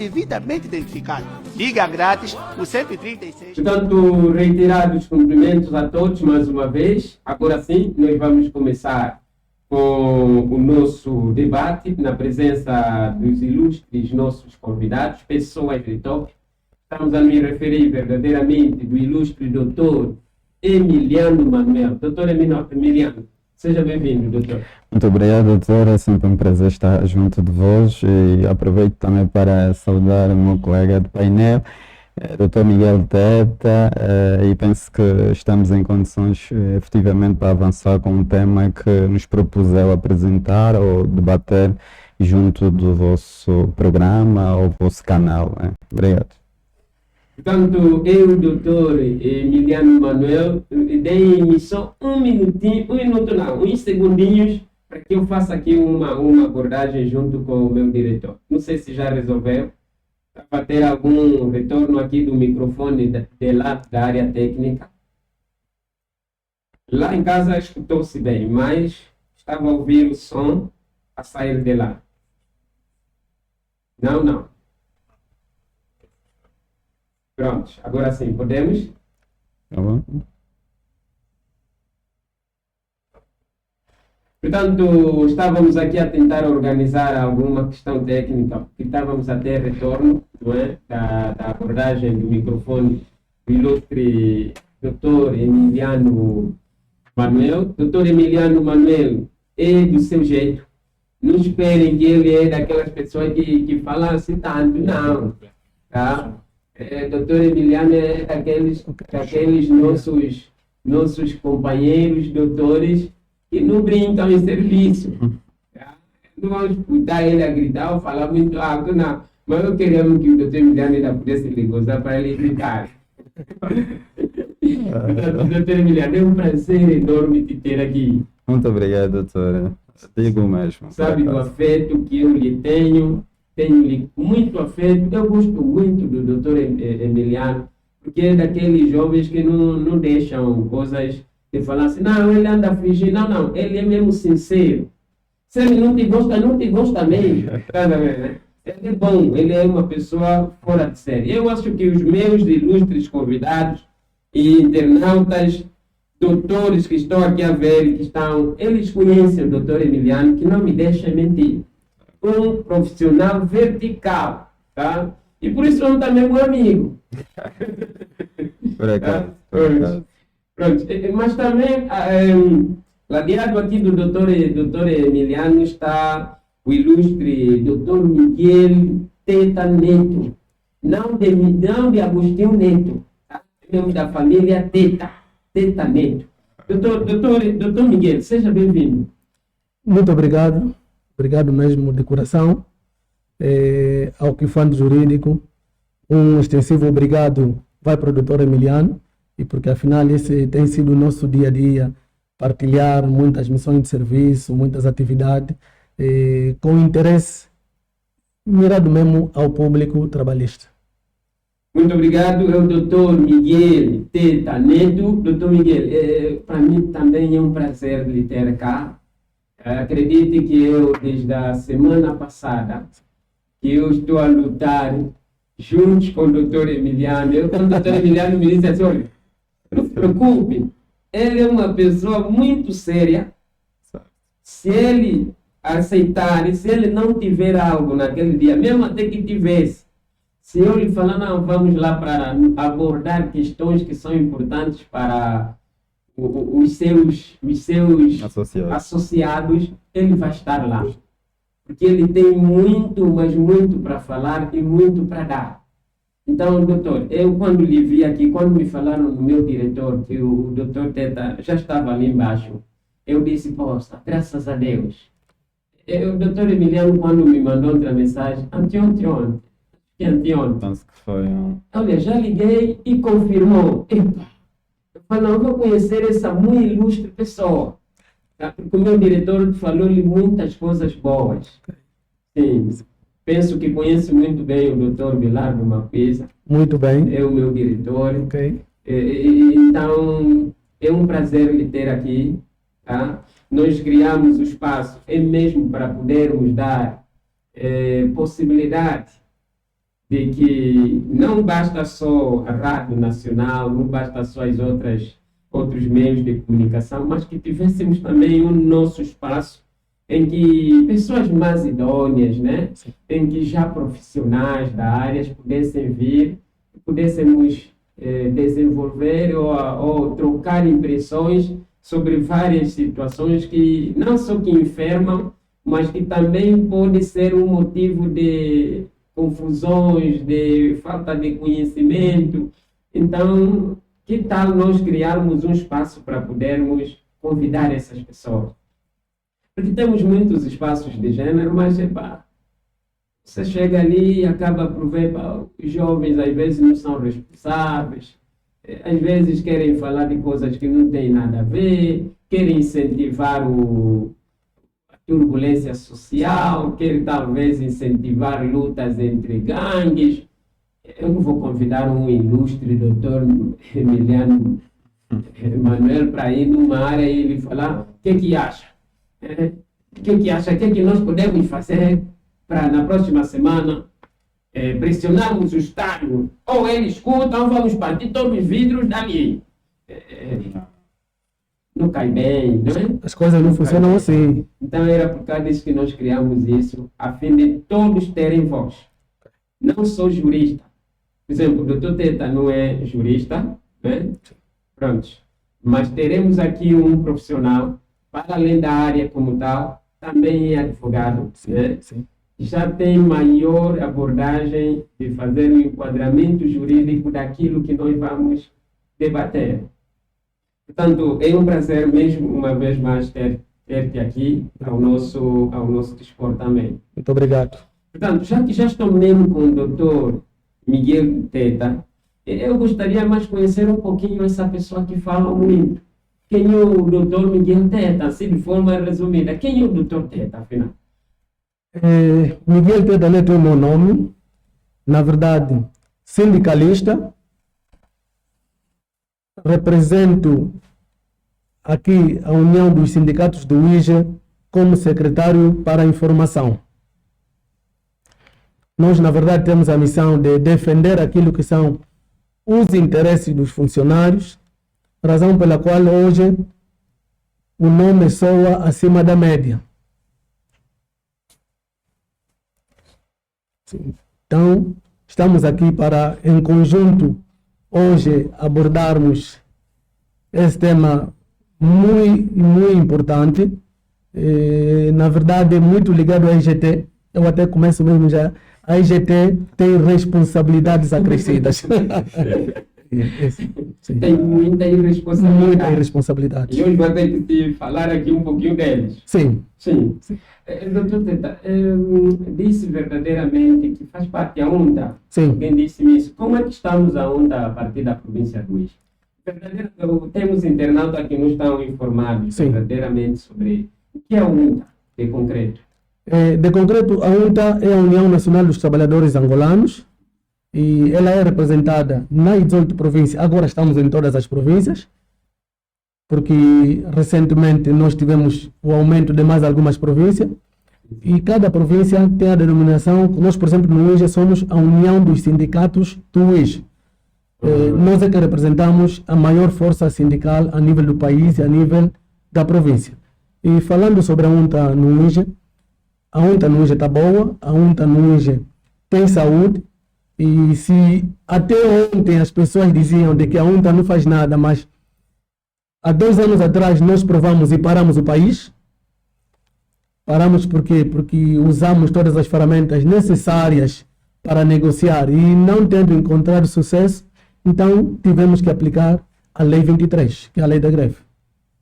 devidamente identificado. Liga grátis, o 136. Portanto, reiterados cumprimentos a todos mais uma vez. Agora sim, nós vamos começar com o nosso debate na presença dos ilustres nossos convidados, pessoas de top. Estamos a me referir verdadeiramente do ilustre doutor Emiliano Manuel. Doutor Emiliano, seja bem-vindo, doutor. Muito obrigado, doutor. É sempre um prazer estar junto de vós e aproveito também para saudar o meu colega de painel, doutor Miguel Teta, e penso que estamos em condições efetivamente para avançar com um tema que nos propuseu apresentar ou debater junto do vosso programa ou vosso canal. Obrigado. Portanto, eu, doutor Emiliano Manuel, dei-me só um minuto não, uns segundinhos para que eu faça aqui uma abordagem junto com o meu diretor. Não sei se já resolveu. Para ter algum retorno aqui do microfone de lá da área técnica. Lá em casa escutou-se bem, mas estava a ouvir o som a sair de lá. Não. Pronto, agora sim, podemos? Tá bom. Portanto, estávamos aqui a tentar organizar alguma questão técnica, porque estávamos a ter retorno, não é? da abordagem do microfone do ilustre Dr. Emiliano Manuel. Dr. Emiliano Manuel é do seu jeito. Não esperem que ele é daquelas pessoas que falam assim tanto, não. Tá? Dr. Emiliano é daqueles nossos companheiros, doutores, que não brincam em serviço. Não vamos escutar ele a gritar ou falar muito alto, não. Mas eu queria que o doutor Emiliano ainda pudesse lhe gozar para ele brincar. Doutor Emiliano, é um prazer enorme te ter aqui. Muito obrigado, doutora. Digo mesmo. Sabe do afeto que eu lhe tenho-lhe muito afeto. Eu gosto muito do doutor Emiliano, porque é daqueles jovens que não deixam coisas de falar assim, não, ele anda a fingir. Não, ele é mesmo sincero. Se ele não te gosta mesmo. Tá vendo, né? Ele é bom, ele é uma pessoa fora de série. Eu acho que os meus ilustres convidados e internautas, doutores que estão aqui a ver, eles conhecem o doutor Emiliano, que não me deixa mentir. Um profissional vertical, tá? E por isso eu também um amigo. Obrigado. Pronto, mas também, ladeado aqui do doutor Emiliano, está o ilustre doutor Miguel Teta Neto, não de Agostinho Neto, tá? Mesmo da família Teta Neto. Doutor Miguel, seja bem-vindo. Muito obrigado. Obrigado mesmo de coração ao Kifando Jurídico. Um extensivo obrigado vai para o doutor Emiliano, e porque afinal esse tem sido o nosso dia a dia, partilhar muitas missões de serviço, muitas atividades, com interesse mirado mesmo ao público trabalhista. Muito obrigado. É o doutor Miguel Teta Neto. Doutor Miguel, para mim também é um prazer lhe ter cá. Acredite que eu, desde a semana passada, que eu estou a lutar juntos com o doutor Emiliano. Quando o doutor Emiliano me disse assim, olha, não se preocupe, ele é uma pessoa muito séria. Se ele aceitar, e se ele não tiver algo naquele dia, mesmo até que tivesse, se eu lhe falar, não, vamos lá para abordar questões que são importantes para os seus associados, ele vai estar lá. Porque ele tem muito, mas muito para falar e muito para dar. Então, doutor, eu quando lhe vi aqui, quando me falaram no meu diretor, que o doutor Teta já estava ali embaixo, eu disse, poxa, graças a Deus. O doutor Emiliano, quando me mandou outra mensagem, anteontem. Penso que foi. Olha, já liguei e confirmou. Epa, eu falei, não, eu vou conhecer essa muito ilustre pessoa. Tá? Porque o meu diretor falou-lhe muitas coisas boas. Sim. Penso que conhece muito bem o doutor Bilardo Mapesa. Muito bem. É o meu diretor. Ok. Então, é um prazer lhe ter aqui. Tá? Nós criamos o espaço, é mesmo para podermos dar possibilidade de que não basta só a Rádio Nacional, não basta só outros meios de comunicação, mas que tivéssemos também o nosso espaço em que pessoas mais idôneas, né, em que já profissionais da área pudessem vir, pudéssemos desenvolver ou trocar impressões sobre várias situações que não só que enfermam, mas que também pode ser um motivo de confusões, de falta de conhecimento. Então, que tal nós criarmos um espaço para podermos convidar essas pessoas? Porque temos muitos espaços de gênero, mas você chega ali e acaba por ver, os jovens às vezes não são responsáveis, às vezes querem falar de coisas que não têm nada a ver, querem incentivar a turbulência social, querem talvez incentivar lutas entre gangues. Eu não vou convidar um ilustre doutor Emiliano Manuel para ir numa área e ele falar o que acha. O que acha? O que nós podemos fazer para na próxima semana pressionarmos o Estado? Ou ele escuta, ou vamos partir todos os vidros dali. Não cai bem, não é? As coisas não funcionam assim. Então era por causa disso que nós criamos isso, a fim de todos terem voz. Não sou jurista. Por exemplo, o doutor Teta não é jurista, né? Pronto. Mas teremos aqui um profissional, para além da área como tal, também é advogado, Sim, né? sim. Já tem maior abordagem de fazer um enquadramento jurídico daquilo que nós vamos debater. Portanto, é um prazer mesmo, uma vez mais, ter-te aqui ao nosso dispor também. Muito obrigado. Portanto, já que já estou mesmo com o doutor Miguel Teta, eu gostaria mais conhecer um pouquinho essa pessoa que fala muito. Quem é o doutor Miguel Teta, assim de forma resumida? Quem é o doutor Teta, afinal? Miguel Teta Neto é o meu nome. Na verdade, sindicalista. Represento aqui a União dos Sindicatos do IJE como secretário para a informação. Nós, na verdade, temos a missão de defender aquilo que são os interesses dos funcionários, razão pela qual hoje o nome soa acima da média. Então, estamos aqui para, em conjunto, hoje abordarmos esse tema muito importante, na verdade muito ligado à IGT. Eu até começo mesmo já. A IGT tem responsabilidades acrescidas. Tem muita irresponsabilidade. Muita irresponsabilidade. E hoje vou ter que te falar aqui um pouquinho deles. Sim. Sim. Doutor Teta, disse verdadeiramente que faz parte da UNTA. Sim. Quem disse isso? Como é que estamos a UNTA a partir da província do Luís? Temos internautas que não estão informados verdadeiramente sobre o que é a UNTA, de concreto. De concreto, a UNTA é a União Nacional dos Trabalhadores Angolanos e ela é representada nas 18 províncias. Agora estamos em todas as províncias, porque recentemente nós tivemos o aumento de mais algumas províncias e cada província tem a denominação. Nós, por exemplo, no IJE somos a União dos Sindicatos do IJE. Nós é que representamos a maior força sindical a nível do país e a nível da província. E falando sobre a UNTA no IJE, a UNTA no IJE está boa, a UNTA no IJE tem saúde, e se até ontem as pessoas diziam de que a UNTA não faz nada, mas há 2 anos atrás nós provamos e paramos o país. Paramos por quê? Porque usamos todas as ferramentas necessárias para negociar e não tendo encontrado sucesso, então tivemos que aplicar a Lei 23, que é a lei da greve.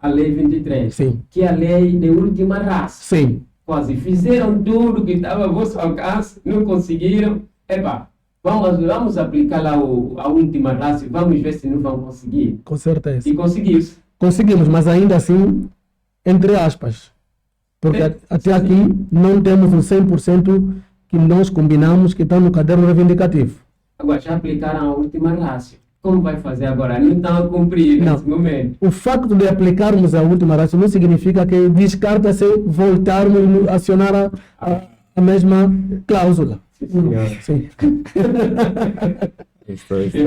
A Lei 23? Sim. Que é a lei de última raça. Sim. Quase fizeram tudo que estava a vosso alcance, não conseguiram. Vamos aplicar lá a última raça e vamos ver se não vão conseguir. Com certeza. E conseguiu-se. Conseguimos, mas ainda assim, entre aspas. Porque até aqui não temos o 100% que nós combinamos que está no caderno reivindicativo. Agora já aplicaram a última raça. Como vai fazer agora? Não estão a cumprir nesse momento. O facto de aplicarmos a última raça não significa que descarta-se voltarmos a acionar a mesma cláusula. senhor. Sim. Isso, isso.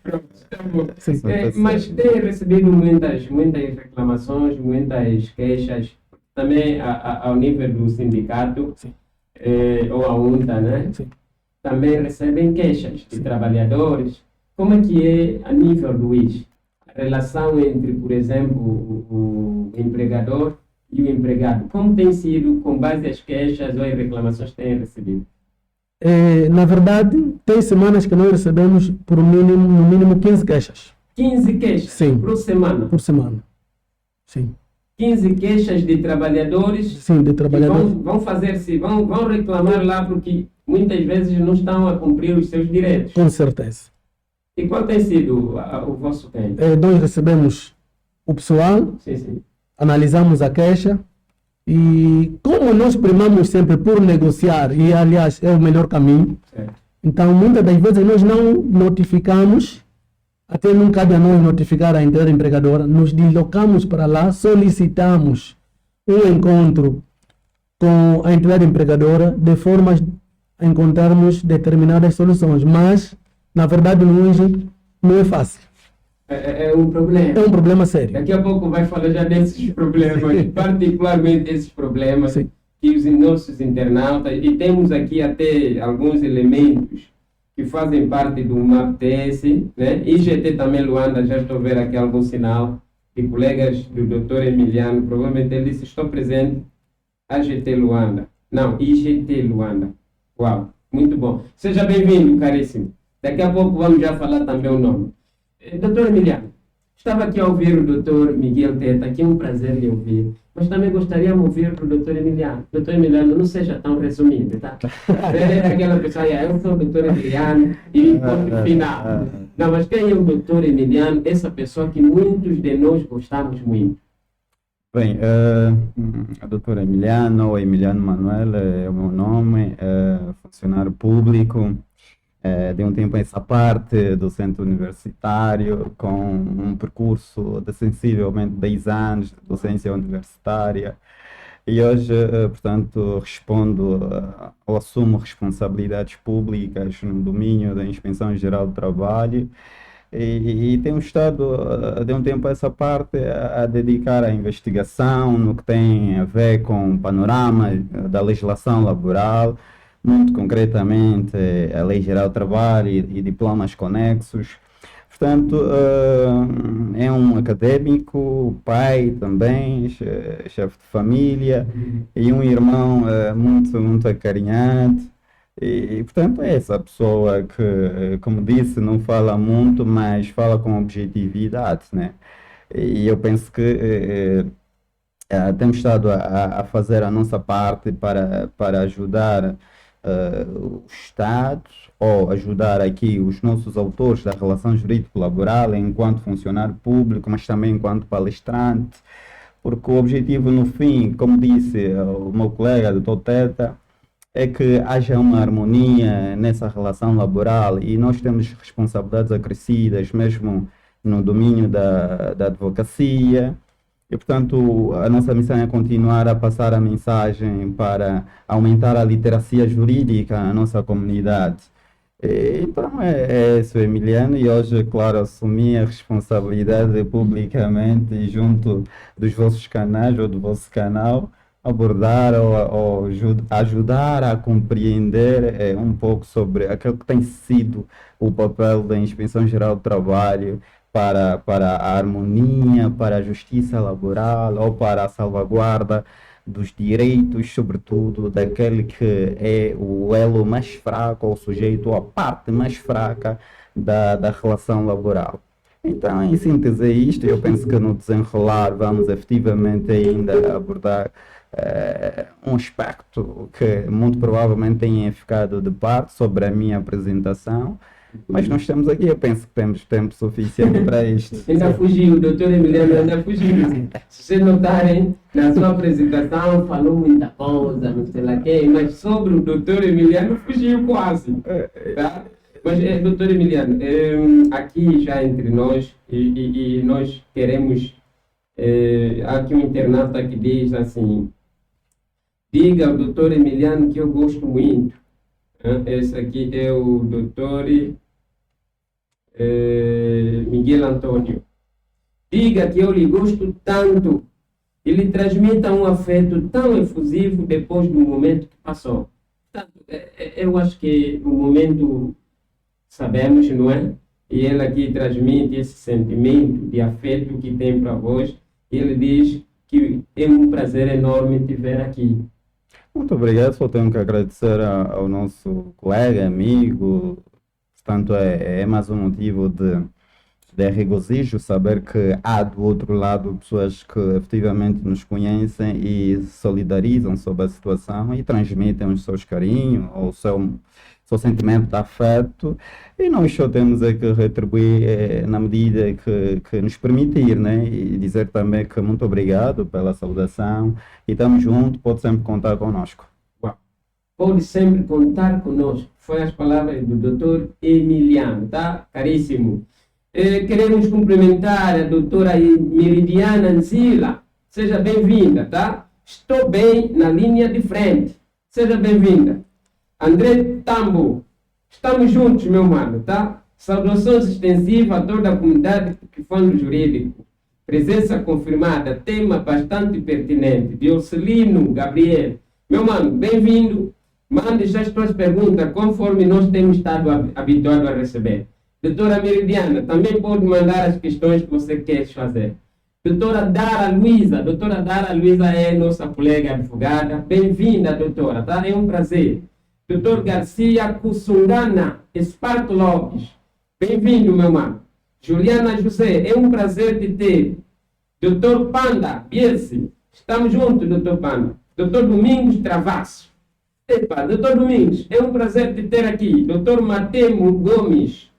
Pronto, tá bom. Sim. Mas tem recebido muitas reclamações, muitas queixas, também ao nível do sindicato, Sim. ou a UNTA, né? Sim. Também recebem queixas de trabalhadores. Como é que é a nível do IS? A relação entre, por exemplo, o empregador e o empregado. Como tem sido com base às queixas ou as reclamações que têm recebido? Na verdade, tem semanas que nós recebemos por no mínimo 15 queixas 15 queixas Sim. por semana. por semana. Sim, 15 queixas de trabalhadores sim, de que trabalhadores. vão reclamar lá porque muitas vezes não estão a cumprir os seus direitos. Com certeza. E qual tem sido o vosso tempo? Nós recebemos o pessoal, Sim, sim. analisamos a queixa e como nós primamos sempre por negociar, e aliás é o melhor caminho, Certo. então muitas das vezes nós não notificamos, até não cabe a nós notificar a entidade empregadora, nos deslocamos para lá, solicitamos um encontro com a entidade empregadora de forma a encontrarmos determinadas soluções, mas na verdade hoje não é fácil, É um problema. é um problema sério. Daqui a pouco vai falar já desses problemas, particularmente esses problemas Sim. que os nossos internautas, e temos aqui até alguns elementos que fazem parte do MAPTS, né? IGT também Luanda, já estou a ver aqui algum sinal de colegas do Dr. Emiliano, provavelmente ele disse, estou presente, AGT Luanda. Não, IGT Luanda. Uau, muito bom. Seja bem-vindo, caríssimo. Daqui a pouco vamos já falar também o nome. Doutor Emiliano, estava aqui a ouvir o doutor Miguel Teta, que é um prazer lhe ouvir, mas também gostaríamos de ouvir o doutor Emiliano. Doutor Emiliano, não seja tão resumido, tá? É aquela pessoa, eu sou o doutor Emiliano e ponto final. Não, mas quem é o doutor Emiliano? Essa pessoa que muitos de nós gostamos muito. Bem, a doutora Emiliano, ou Emiliano Manuel, é o meu nome, funcionário público, de um tempo a essa parte, docente universitário, com um percurso de sensivelmente 10 anos de docência universitária. E hoje, portanto, respondo ou assumo responsabilidades públicas no domínio da Inspeção Geral do Trabalho. E tenho estado, de um tempo a essa parte, a dedicar à investigação no que tem a ver com o panorama da legislação laboral, muito concretamente a Lei Geral do Trabalho e diplomas conexos. Portanto, é um académico, pai também, chefe de família, e um irmão muito acarinhado. E, portanto, é essa pessoa que, como disse, não fala muito, mas fala com objetividade, né? E eu penso que temos estado a fazer a nossa parte para ajudar o Estado ou ajudar aqui os nossos autores da relação jurídico-laboral enquanto funcionário público, mas também enquanto palestrante, porque o objetivo no fim, como disse o meu colega, Dr. Teta, é que haja uma harmonia nessa relação laboral e nós temos responsabilidades acrescidas mesmo no domínio da advocacia e, portanto, a nossa missão é continuar a passar a mensagem para aumentar a literacia jurídica na nossa comunidade. Então é isso, Emiliano, e hoje, claro, assumi a responsabilidade publicamente junto dos vossos canais ou do vosso canal, abordar ou ajudar a compreender um pouco sobre aquilo que tem sido o papel da Inspeção Geral do Trabalho para a harmonia, para a justiça laboral ou para a salvaguarda dos direitos, sobretudo daquele que é o elo mais fraco ou sujeito à parte mais fraca da relação laboral. Então, em síntese, é isto. Eu penso que no desenrolar vamos efetivamente ainda abordar um aspecto que muito provavelmente tenha ficado de parte sobre a minha apresentação, mas nós estamos aqui, eu penso que temos tempo suficiente para isto. Ainda fugiu, o doutor Emiliano ainda fugiu. Se vocês notarem, na sua apresentação falou muita coisa, não sei lá quem, mas sobre o doutor Emiliano fugiu quase. Tá? Mas, doutor Emiliano, aqui já entre nós, e nós queremos, há aqui um internauta que diz assim, diga ao doutor Emiliano que eu gosto muito. Esse aqui é o doutor Miguel Antônio. Diga que eu lhe gosto tanto e lhe transmita um afeto tão efusivo depois do momento que passou. Portanto, eu acho que o momento sabemos, não é? E ele aqui transmite esse sentimento de afeto que tem para vós. Ele diz que é um prazer enorme te ver aqui. Muito obrigado, só tenho que agradecer ao nosso colega, amigo. Portanto, é mais um motivo de regozijo saber que há do outro lado pessoas que efetivamente nos conhecem e solidarizam sobre a situação e transmitem os seus carinhos ou o seu sentimento de afeto, e nós só temos é que retribuir na medida que nos permitir, né? E dizer também que muito obrigado pela saudação e estamos juntos, pode sempre contar conosco. Pode sempre contar conosco. Foi as palavras do Dr. Emiliano, tá? Caríssimo. Queremos cumprimentar a doutora Meridiana Ancila. Seja bem-vinda, tá? Estou bem na linha de frente. Seja bem-vinda. André Tambo. Estamos juntos, meu mano, tá? Saudações extensivas a toda a comunidade que fã do jurídico. Presença confirmada. Tema bastante pertinente. De Orcelino Gabriel. Meu mano, bem-vindo. Mande já as tuas perguntas conforme nós temos estado habituados a receber. Doutora Meridiana, também pode mandar as questões que você quer fazer. Doutora Dara Luiza é nossa colega advogada. Bem-vinda, doutora, tá? É um prazer. Doutor Garcia Kussungana, Esparto Lopes. Bem-vindo, meu mano. Juliana José, é um prazer te ter. Doutor Panda Bielsi, estamos juntos, doutor Panda. Doutor Domingos Travasso. Epa, doutor Domingos, é um prazer te ter aqui. Doutor Matemo Gomes.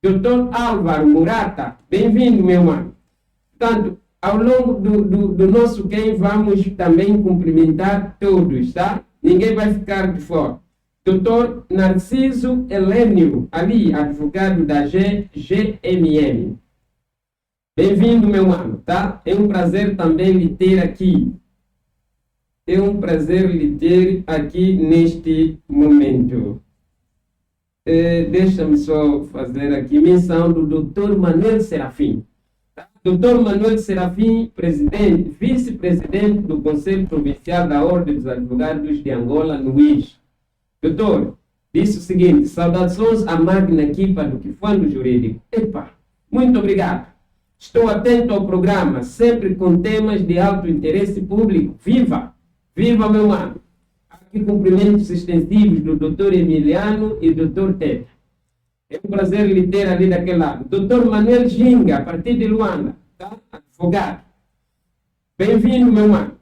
Doutor Álvaro Murata, bem-vindo, meu mano. Portanto, ao longo do nosso game, vamos também cumprimentar todos, tá? Ninguém vai ficar de fora. Doutor Narciso Helênio, ali, advogado da GMM. Bem-vindo, meu mano, tá? É um prazer também lhe ter aqui. É um prazer lhe ter aqui neste momento. Deixa-me só fazer aqui menção do Dr. Manuel Serafim. Dr. Manuel Serafim, presidente, vice-presidente do Conselho Provincial da Ordem dos Advogados de Angola, no IS. Doutor, disse o seguinte: saudações à magna equipa do Kifando Jurídico. Epa, muito obrigado. Estou atento ao programa, sempre com temas de alto interesse público. Viva! Viva, meu mano! Aqui cumprimentos extensivos do Dr. Emiliano e do Dr. Teta. É um prazer lhe ter ali daquele lado. Dr. Manuel Ginga, a partir de Luanda, tá? Advogado. Bem-vindo, meu mano.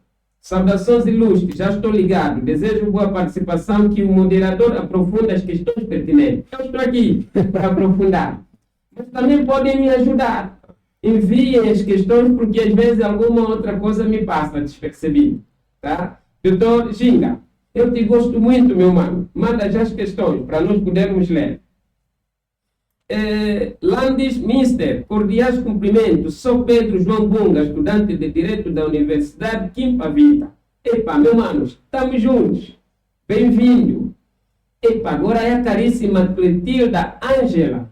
Saudações ilustres, já estou ligado. Desejo boa participação, que o moderador aprofunde as questões pertinentes. Eu estou aqui para aprofundar. Mas também podem me ajudar. Enviem as questões, porque às vezes alguma outra coisa me passa despercebido. Tá? Doutor Ginga, eu te gosto muito, meu mano. Manda já as questões para nós podermos ler. Landis Mister, cordiais cumprimentos. Sou Pedro João Bunga, estudante de Direito da Universidade Quimpa Vita. Epa, meu mano, estamos juntos. Bem-vindo. Epa, agora é a caríssima Cletilda Ângela.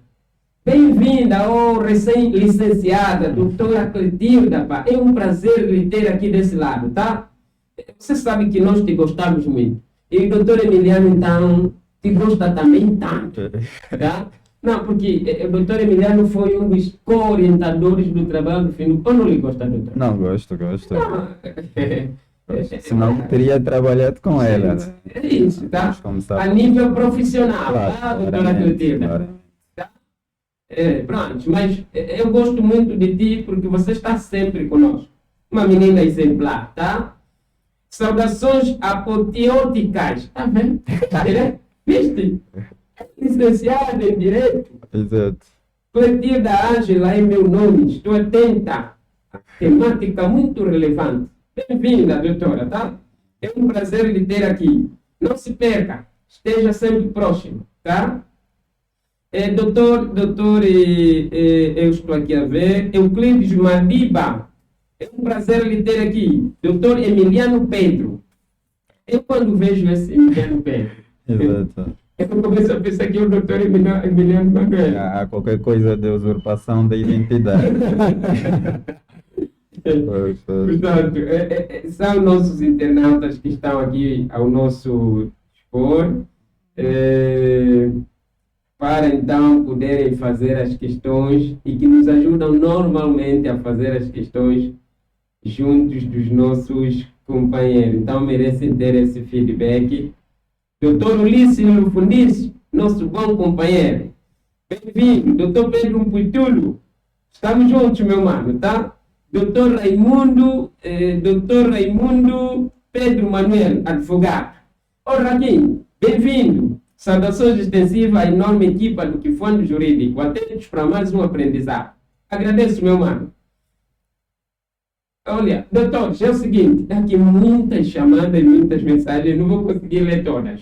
Bem-vinda, recém-licenciada, doutora Cletilda. Pá. É um prazer lhe ter aqui desse lado, tá? Você sabe que nós te gostamos muito. E o doutor Emiliano, então, te gosta também tanto. Tá? Não, porque o doutor Emiliano foi um dos co-orientadores do trabalho do FINUC. Ou não lhe gosta, doutor? Não, gosto. Não. Senão teria trabalhado com ela. É isso, tá? Começar... A nível profissional, claro, tá, doutora Cletilda? Tá? Pronto, mas eu gosto muito de ti porque você está sempre conosco. Uma menina exemplar, tá? Saudações apoteóticas. Tá vendo? Viste? Licenciada em Direito. Exato. Cletilda Ângela é meu nome. Estou atenta. Temática muito relevante. Bem-vinda, doutora, tá? É um prazer lhe ter aqui. Não se perca. Esteja sempre próximo, tá? Doutor, eu estou aqui a ver. Euclides Madiba. É um prazer lhe ter aqui. Doutor Emiliano Pedro. Eu quando vejo esse Emiliano Pedro, Exato. Eu começo a pensar que é o doutor Emiliano Manuel. Há qualquer coisa de usurpação da identidade. Pois, pois. Portanto, são nossos internautas que estão aqui ao nosso dispor, para então poderem fazer as questões e que nos ajudam normalmente a fazer as questões juntos dos nossos companheiros. Então merecem ter esse feedback. Doutor Ulisses Lufundis, nosso bom companheiro. Bem-vindo, doutor Pedro Mpuitulo. Estamos juntos, meu mano, tá? Doutor Raimundo Pedro Manuel, advogado. Ô, Raquinho, bem-vindo. Saudações extensivas à enorme equipa do Kifando Jurídico. Atentos para mais um aprendizado. Agradeço, meu mano. Olha, doutor, é o seguinte, tem aqui muitas chamadas e muitas mensagens, não vou conseguir ler todas.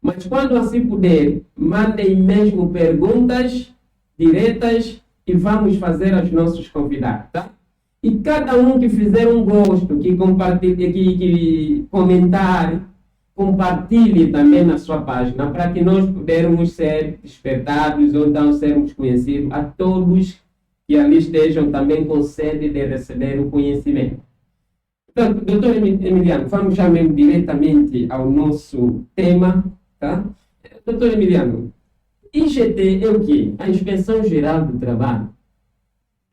Mas quando assim puder, mandem mesmo perguntas diretas e vamos fazer aos nossos convidados, tá? E cada um que fizer um gosto, que compartilhe, que comentar, compartilhe também na sua página, para que nós pudermos ser despertados ou então sermos conhecidos a todos que ali estejam também com sede de receber o conhecimento. Portanto, doutor Emiliano, vamos já mesmo diretamente ao nosso tema, tá? Doutor Emiliano, IGT é o quê? A Inspeção Geral do Trabalho.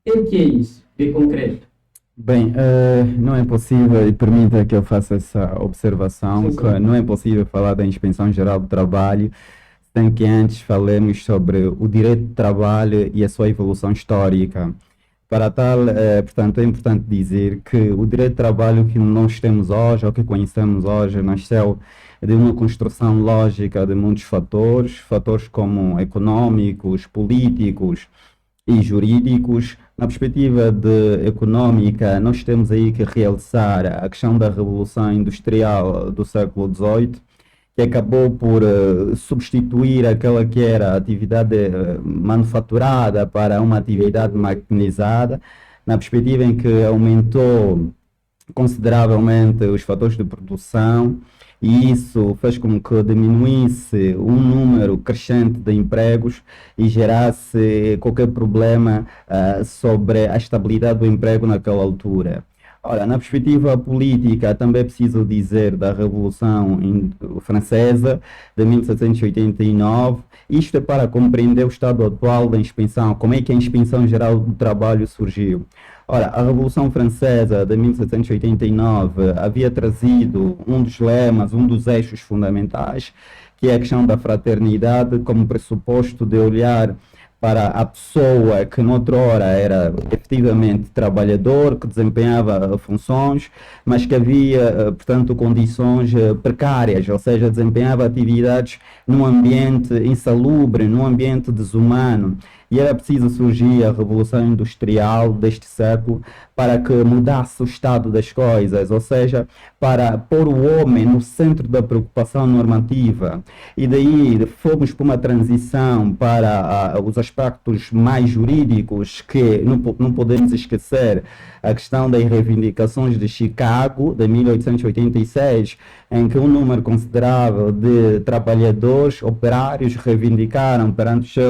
É o que é isso, de concreto? Bem, não é possível, e permita que eu faça essa observação, Sim. que não é possível falar da Inspeção Geral do Trabalho sem que antes falemos sobre o direito de trabalho e a sua evolução histórica. Para tal, portanto, é importante dizer que o direito de trabalho que nós temos hoje, ou que conhecemos hoje, nasceu de uma construção lógica de muitos fatores, fatores como econômicos, políticos e jurídicos. Na perspectiva econômica, nós temos aí que realçar a questão da Revolução Industrial do século XVIII, que acabou por substituir aquela que era a atividade manufaturada para uma atividade maquinizada, na perspectiva em que aumentou consideravelmente os fatores de produção, e isso fez com que diminuísse um número crescente de empregos e gerasse qualquer problema sobre a estabilidade do emprego naquela altura. Ora, na perspectiva política, também é preciso dizer da Revolução Francesa de 1789. Isto é para compreender o estado atual da inspeção, como é que a Inspeção Geral do Trabalho surgiu. Ora, a Revolução Francesa de 1789 havia trazido um dos lemas, um dos eixos fundamentais, que é a questão da fraternidade, como pressuposto de olhar para a pessoa que noutrora era efetivamente trabalhador, que desempenhava funções, mas que havia, portanto, condições precárias, ou seja, desempenhava atividades num ambiente insalubre, num ambiente desumano. E era preciso surgir a Revolução Industrial deste século para que mudasse o estado das coisas, ou seja, para pôr o homem no centro da preocupação normativa. E daí fomos para uma transição para os aspectos mais jurídicos, que não podemos esquecer a questão das reivindicações de Chicago, de 1886, em que um número considerável de trabalhadores, operários, reivindicaram perante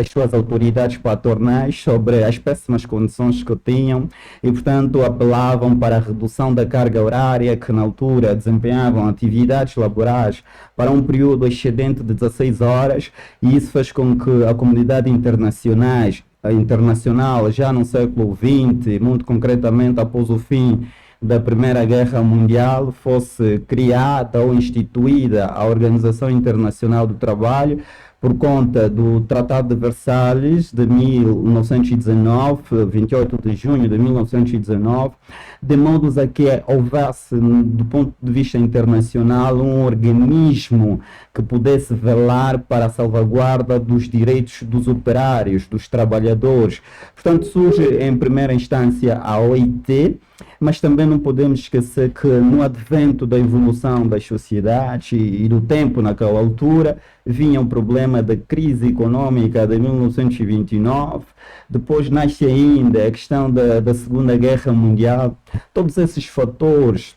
as suas autoridades patronais sobre as péssimas condições que tinham e, portanto, apelavam para a redução da carga horária, que na altura desempenhavam atividades laborais para um período excedente de 16 horas, e isso fez com que a comunidade internacional, já no século XX, muito concretamente após o fim da Primeira Guerra Mundial, fosse criada ou instituída a Organização Internacional do Trabalho, por conta do Tratado de Versalhes de 1919, 28 de junho de 1919, de modo a que houvesse, do ponto de vista internacional, um organismo que pudesse velar para a salvaguarda dos direitos dos operários, dos trabalhadores. Portanto, surge em primeira instância a OIT, mas também não podemos esquecer que no advento da evolução das sociedades e do tempo naquela altura, vinha o problema da crise econômica de 1929, depois nasce ainda a questão da Segunda Guerra Mundial. Todos esses fatores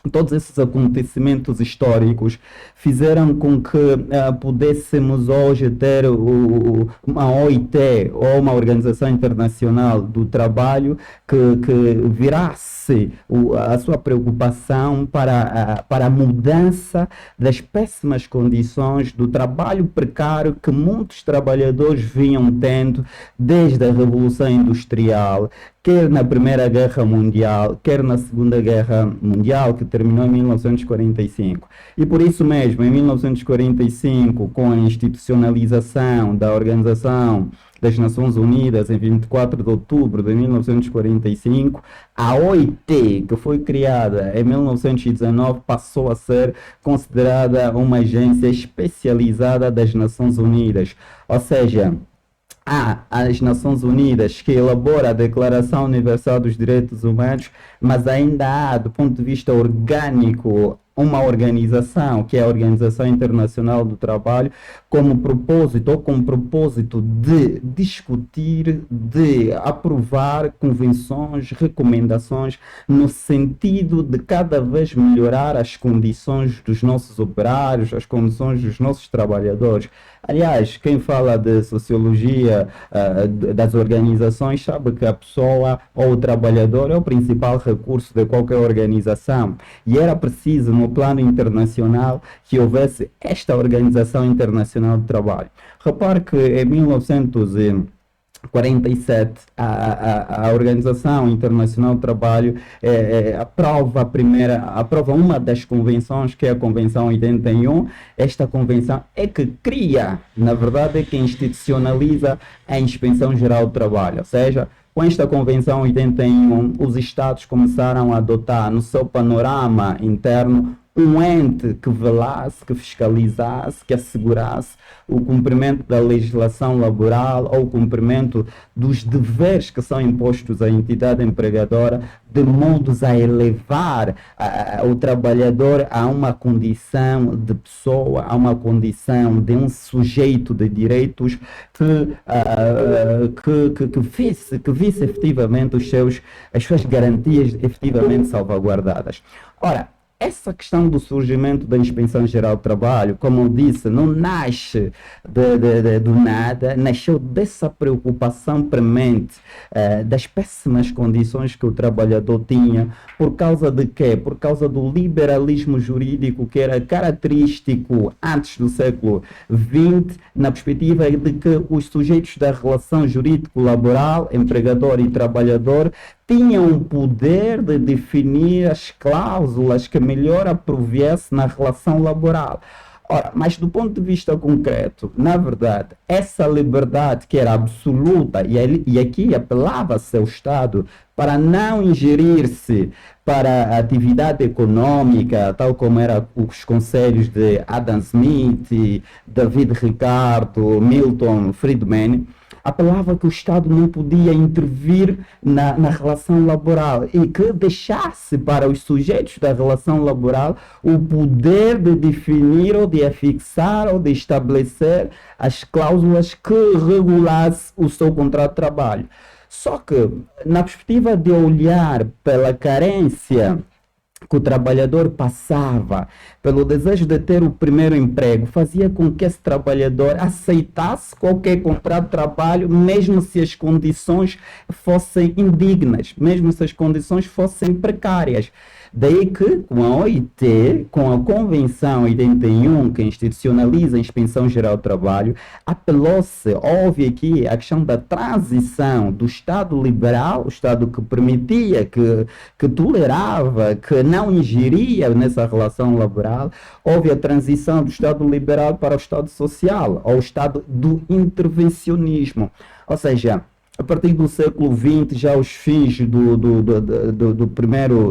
todos esses acontecimentos históricos fizeram com que pudéssemos hoje ter uma OIT, ou uma Organização Internacional do Trabalho, que virasse a sua preocupação para a mudança das péssimas condições do trabalho precário que muitos trabalhadores vinham tendo desde a Revolução Industrial, quer na Primeira Guerra Mundial, quer na Segunda Guerra Mundial, que terminou em 1945. E por isso mesmo, em 1945, com a institucionalização da Organização das Nações Unidas, em 24 de outubro de 1945, a OIT, que foi criada em 1919, passou a ser considerada uma agência especializada das Nações Unidas. Ou seja, há as Nações Unidas que elabora a Declaração Universal dos Direitos Humanos, mas ainda há, do ponto de vista orgânico, uma organização, que é a Organização Internacional do Trabalho, como propósito de discutir, de aprovar convenções, recomendações, no sentido de cada vez melhorar as condições dos nossos operários, as condições dos nossos trabalhadores. Aliás, quem fala de sociologia das organizações sabe que a pessoa ou o trabalhador é o principal recurso de qualquer organização, e era preciso, no plano internacional, que houvesse esta Organização Internacional do Trabalho. Repare que em 1947 a Organização Internacional do Trabalho aprova uma das convenções, que é a Convenção 81. Esta convenção é que cria, na verdade, é que institucionaliza a Inspeção Geral do Trabalho. Ou seja, com esta Convenção 81, os Estados começaram a adotar no seu panorama interno um ente que velasse, que fiscalizasse, que assegurasse o cumprimento da legislação laboral ou o cumprimento dos deveres que são impostos à entidade empregadora, de modos a elevar o trabalhador a uma condição de pessoa, a uma condição de um sujeito de direitos que visse efetivamente as suas garantias efetivamente salvaguardadas. Ora, essa questão do surgimento da Inspeção Geral do Trabalho, como eu disse, não nasce do nada, nasceu dessa preocupação premente das péssimas condições que o trabalhador tinha. Por causa de quê? Por causa do liberalismo jurídico que era característico antes do século XX, na perspectiva de que os sujeitos da relação jurídico-laboral, empregador e trabalhador, tinham o poder de definir as cláusulas que melhor aprovesse na relação laboral. Ora, mas do ponto de vista concreto, na verdade, essa liberdade que era absoluta, e aqui apelava-se ao Estado para não ingerir-se para a atividade econômica, tal como eram os conselhos de Adam Smith, David Ricardo, Milton Friedman, apelava que o Estado não podia intervir na relação laboral e que deixasse para os sujeitos da relação laboral o poder de definir ou de afixar ou de estabelecer as cláusulas que regulasse o seu contrato de trabalho. Só que, na perspectiva de olhar pela carência que o trabalhador passava, pelo desejo de ter o primeiro emprego, fazia com que esse trabalhador aceitasse qualquer contrato de trabalho, mesmo se as condições fossem indignas, mesmo se as condições fossem precárias. Daí que, com a OIT, com a Convenção 81, que institucionaliza a Inspeção Geral do Trabalho, apelou-se, houve aqui a questão da transição do Estado liberal, o Estado que permitia, que tolerava, que não ingeria nessa relação laboral, houve a transição do Estado liberal para o Estado social, ou o Estado do intervencionismo. Ou seja, a partir do século XX, já aos fins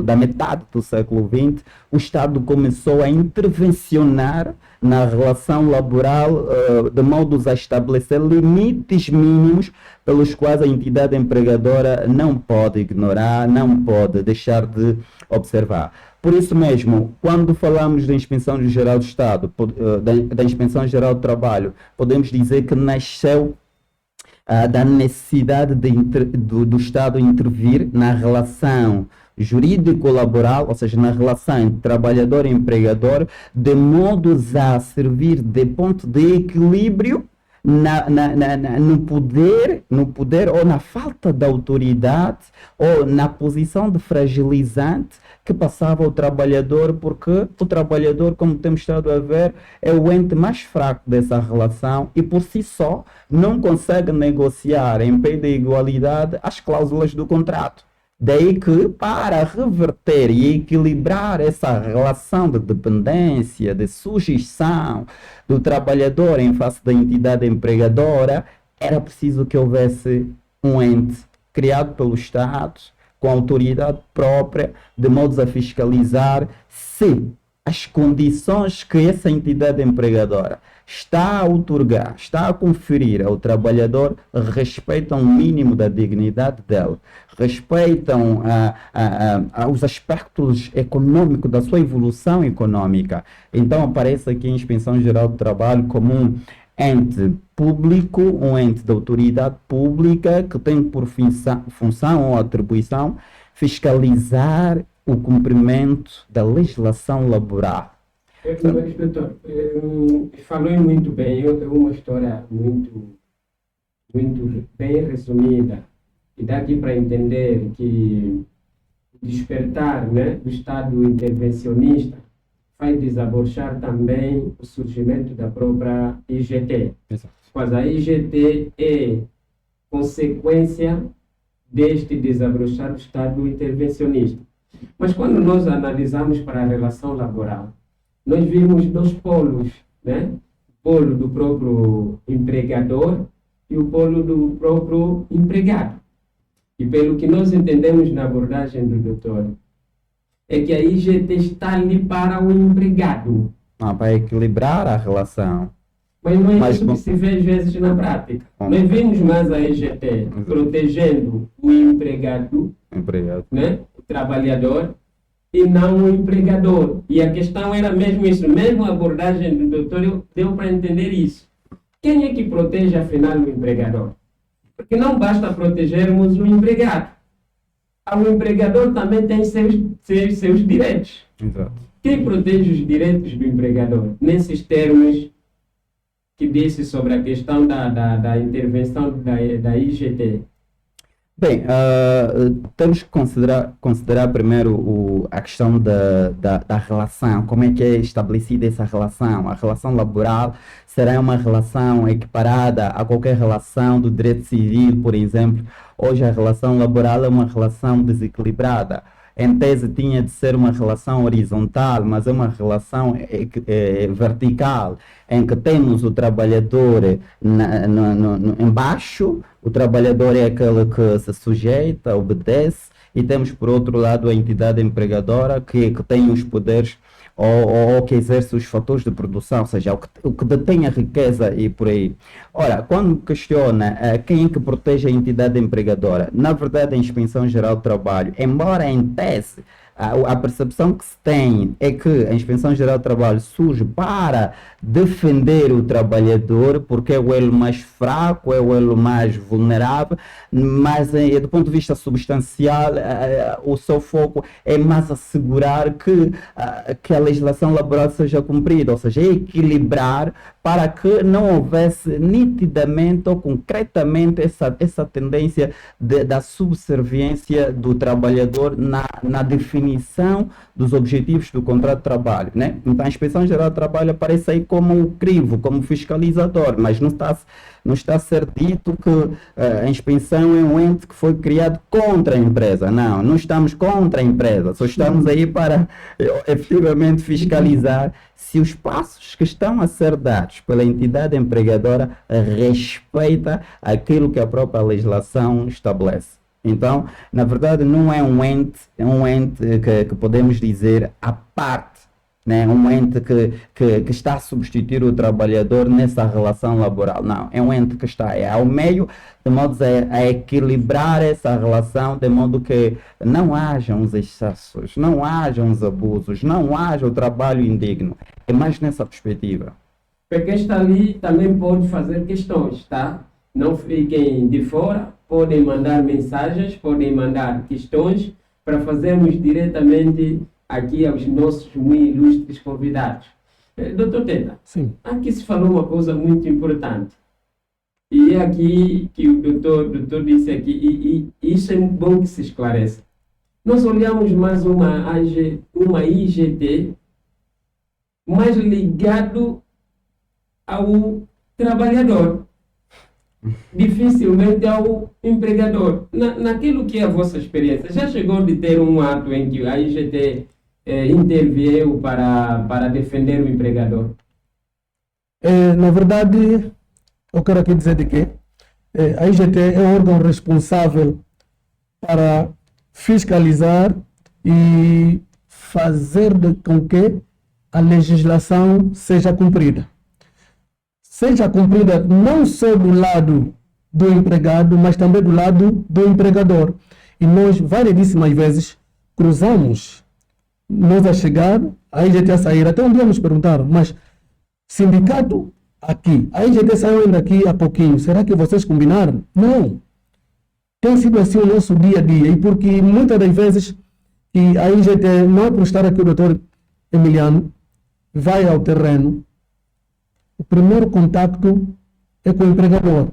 da metade do século XX, o Estado começou a intervencionar na relação laboral, de modo a estabelecer limites mínimos pelos quais a entidade empregadora não pode ignorar, não pode deixar de observar. Por isso mesmo, quando falamos da Inspeção Geral do Estado, da Inspeção Geral do Trabalho, podemos dizer que nasceu da necessidade do Estado intervir na relação jurídico-laboral, ou seja, na relação entre trabalhador e empregador, de modos a servir de ponto de equilíbrio no poder ou na falta de autoridade ou na posição de fragilizante que passava o trabalhador, porque o trabalhador, como temos estado a ver, é o ente mais fraco dessa relação e por si só não consegue negociar em pé de igualdade as cláusulas do contrato. Daí que, para reverter e equilibrar essa relação de dependência, de sujeição do trabalhador em face da entidade empregadora, era preciso que houvesse um ente criado pelo Estado, com autoridade própria, de modos a fiscalizar se as condições que essa entidade empregadora está a outorgar, está a conferir ao trabalhador, respeitam o mínimo da dignidade dele, respeitam os aspectos econômicos da sua evolução econômica. Então aparece aqui a Inspeção Geral do Trabalho como um ente público, um ente de autoridade pública que tem por função ou atribuição fiscalizar o cumprimento da legislação laboral. Doutor, falou muito bem, é uma história muito bem resumida, e dá aqui para entender que o despertar, né, do Estado intervencionista vai desabrochar também o surgimento da própria IGT. Exato. Mas a IGT é consequência deste desabrochar do Estado intervencionista. Mas quando nós analisamos para a relação laboral, nós vimos dois polos, né? O polo do próprio empregador e o polo do próprio empregado. E pelo que nós entendemos na abordagem do doutor, é que a IGT está ali para o empregado. Para equilibrar a relação. Mas não é isso que se vê às vezes na prática. Nós vemos mais a IGT protegendo o empregado, né? O trabalhador, e não o empregador. E a questão era mesmo isso, mesmo a abordagem do doutor deu para entender isso. Quem é que protege afinal o empregador? Porque não basta protegermos o empregado. O empregador também tem seus direitos. Exato. Quem protege os direitos do empregador? Nesses termos que disse sobre a questão da intervenção da IGT. Bem, temos que considerar primeiro a questão da relação, como é que é estabelecida essa relação. A relação laboral será uma relação equiparada a qualquer relação do direito civil, por exemplo. Hoje a relação laboral é uma relação desequilibrada. Em tese tinha de ser uma relação horizontal, mas é uma relação vertical, em que temos o trabalhador embaixo, o trabalhador é aquele que se sujeita, obedece, e temos por outro lado a entidade empregadora que tem os poderes ou que exerce os fatores de produção, ou seja, o que detém a riqueza e por aí. Ora, quando questiona quem é que protege a entidade empregadora, na verdade a Inspeção Geral do Trabalho, embora em tese a percepção que se tem é que a Inspeção Geral do Trabalho surge para defender o trabalhador, porque é o elo mais fraco, é o elo mais vulnerável, mas do ponto de vista substancial, o seu foco é mais assegurar que a legislação laboral seja cumprida, ou seja, equilibrar para que não houvesse nitidamente ou concretamente essa tendência da subserviência do trabalhador na definição dos objetivos do contrato de trabalho, né? Então a Inspeção Geral do Trabalho aparece aí como um crivo, como fiscalizador, mas não está a ser dito que a inspeção é um ente que foi criado contra a empresa. Não estamos contra a empresa, só estamos aí para efetivamente fiscalizar se os passos que estão a ser dados pela entidade empregadora respeita aquilo que a própria legislação estabelece. Então, na verdade, não é um ente que podemos dizer à parte, né? Um ente que está a substituir o trabalhador nessa relação laboral. Não, é um ente que está ao meio, de modo a equilibrar essa relação, de modo que não hajam os excessos, não hajam os abusos, não haja o trabalho indigno. É mais nessa perspectiva. Porque quem está ali também pode fazer questões, tá? Não fiquem de fora, podem mandar mensagens, podem mandar questões para fazermos diretamente aqui aos nossos muito ilustres convidados. Doutor Teta, Sim. aqui se falou uma coisa muito importante. E é aqui que o doutor disse aqui, e isso é bom que se esclareça. Nós olhamos mais uma IGT mais ligado ao trabalhador, dificilmente ao empregador. Naquilo que é a vossa experiência, já chegou de ter um ato em que a IGT interveio para defender o empregador? Na verdade, eu quero aqui dizer de que a IGT é o órgão responsável para fiscalizar e fazer com que a legislação seja cumprida. Seja cumprida não só do lado do empregado, mas também do lado do empregador. E nós, variedíssimas vezes, cruzamos, nós a chegar, a IGT a sair. Até um dia nos perguntaram, mas sindicato aqui, a IGT saiu ainda aqui há pouquinho, será que vocês combinaram? Não. Tem sido assim o nosso dia a dia, e porque muitas das vezes, e a IGT, não é por estar aqui o doutor Emiliano, vai ao terreno, o primeiro contacto é com o empregador.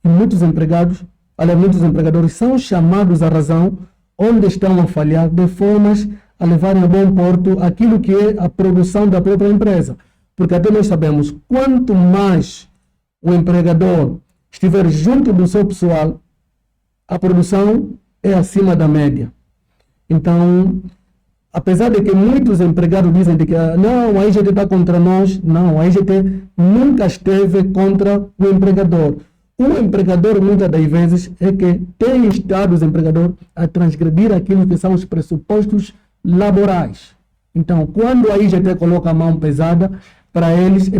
E muitos empregadores são chamados à razão onde estão a falhar, de formas a levarem a bom porto aquilo que é a produção da própria empresa. Porque até nós sabemos, quanto mais o empregador estiver junto do seu pessoal, a produção é acima da média. Então, apesar de que muitos empregados dizem que não, a IGT está contra nós, não, a IGT nunca esteve contra o empregador. O empregador, muitas das vezes, é que tem estado os empregadores a transgredir aquilo que são os pressupostos laborais. Então, quando a IGT coloca a mão pesada, para eles,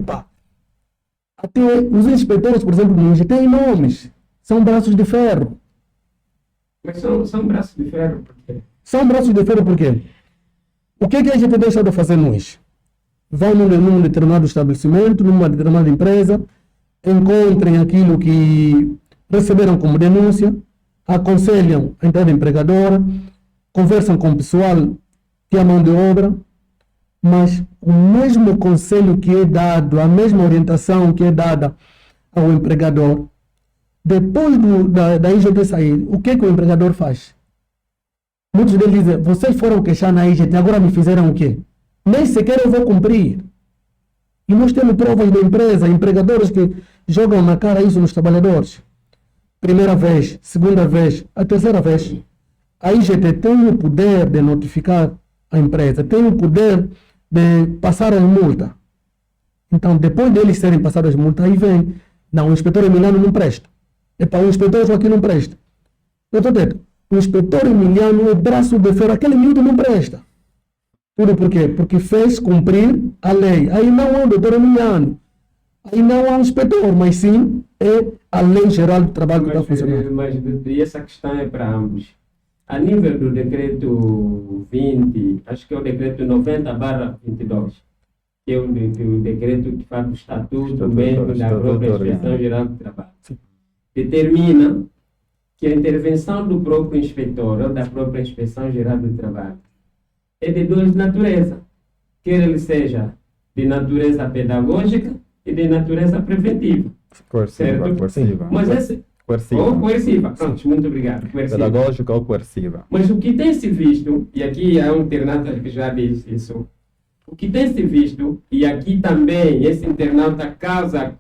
até os inspetores, por exemplo, no IGT têm nomes, são braços de ferro. Mas são braços de ferro por quê? São braços de ferro por quê? O que é que a gente deixa de fazer nós? Vão num determinado estabelecimento, numa determinada empresa, encontrem aquilo que receberam como denúncia, aconselham a entrada empregadora, conversam com o pessoal que é a mão de obra, mas o mesmo conselho que é dado, a mesma orientação que é dada ao empregador, depois da IGT sair, o que é que o empregador faz? Muitos deles dizem, vocês foram queixar na IGT, agora me fizeram o quê? Nem sequer eu vou cumprir. E nós temos provas da empresa, empregadores que jogam na cara isso nos trabalhadores. Primeira vez, segunda vez, a terceira vez. A IGT tem o poder de notificar a empresa, tem o poder de passar as multas. Então, depois deles serem passadas as multas, aí vem, não, o inspetor Emiliano não presta. O inspetor aqui não presta. Doutor Teto, o inspetor Emiliano é braço de ferro, aquele miúdo não presta. Tudo por quê? Porque fez cumprir a lei. Aí não é o doutor Emiliano. Aí não é o inspetor, mas sim é a lei geral do trabalho que está funcionando. Mas essa questão é para ambos. A nível do decreto 20, acho que é o decreto 90/22, que é o decreto que faz o estatuto mesmo da própria Inspeção Geral do Trabalho. Sim. Determina que a intervenção do próprio inspetor ou da própria Inspeção Geral do Trabalho é de duas naturezas, quer ele seja de natureza pedagógica e de natureza preventiva. Coerciva. Mas esse... Ou coerciva. Pronto, muito obrigado. Coerciva. Pedagógica ou coerciva. Mas o que tem se visto, e aqui há um internauta que já disse isso, o que tem se visto, e aqui também esse internauta casa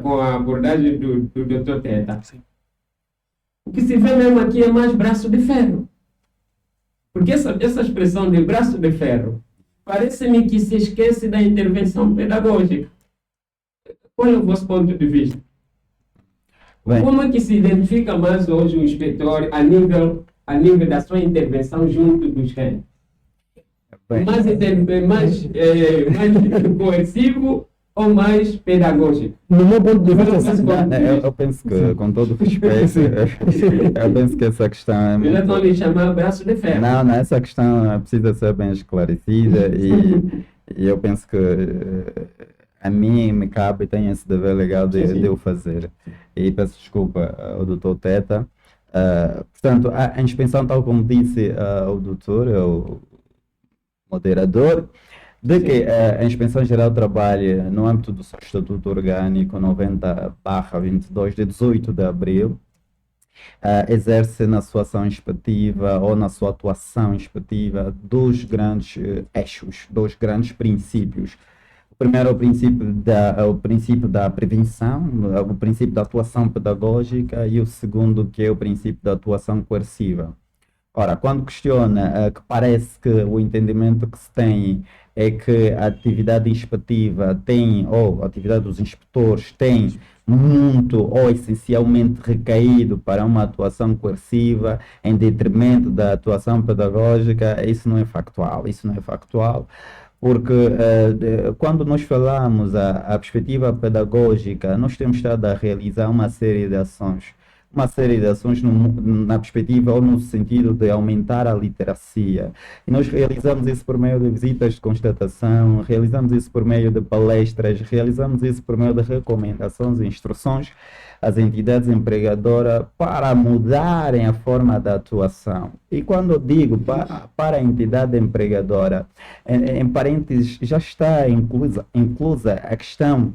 com a abordagem do Dr. Teta, o que se vê mesmo aqui é mais braço de ferro. Porque essa expressão de braço de ferro, parece-me que se esquece da intervenção pedagógica. Qual é o vosso ponto de vista? Bem, Como é que se identifica mais hoje o inspetor a nível da sua intervenção junto dos cães? Mais coercivo ou mais pedagógico? No meu ponto de vista, eu penso que, com todo o respeito, eu penso que essa questão é Já muito... estão lhe chamando braço de ferro. Não, essa questão precisa ser bem esclarecida e eu penso que a mim me cabe e tenho esse dever legal de o fazer. E peço desculpa ao Dr. Teta, Portanto, a inspeção, tal como disse o doutor, o moderador, de que a Inspeção Geral do Trabalho, no âmbito do seu Estatuto Orgânico 90/22 de 18 de abril, exerce na sua ação inspectiva ou na sua atuação inspectiva dois grandes eixos, dois grandes princípios. O primeiro é o princípio da prevenção, o princípio da atuação pedagógica, e o segundo, que é o princípio da atuação coerciva. Ora, quando questiona, que parece que o entendimento que se tem é que a atividade inspectiva tem, ou a atividade dos inspetores tem muito ou essencialmente recaído para uma atuação coerciva em detrimento da atuação pedagógica, isso não é factual. Isso não é factual, porque quando nós falamos a perspectiva pedagógica, nós temos estado a realizar uma série de ações. Uma série de ações na perspectiva ou no sentido de aumentar a literacia. E nós realizamos isso por meio de visitas de constatação, realizamos isso por meio de palestras, realizamos isso por meio de recomendações e instruções às entidades empregadoras para mudarem a forma da atuação. E quando eu digo para a entidade empregadora, em parênteses, já está inclusa a questão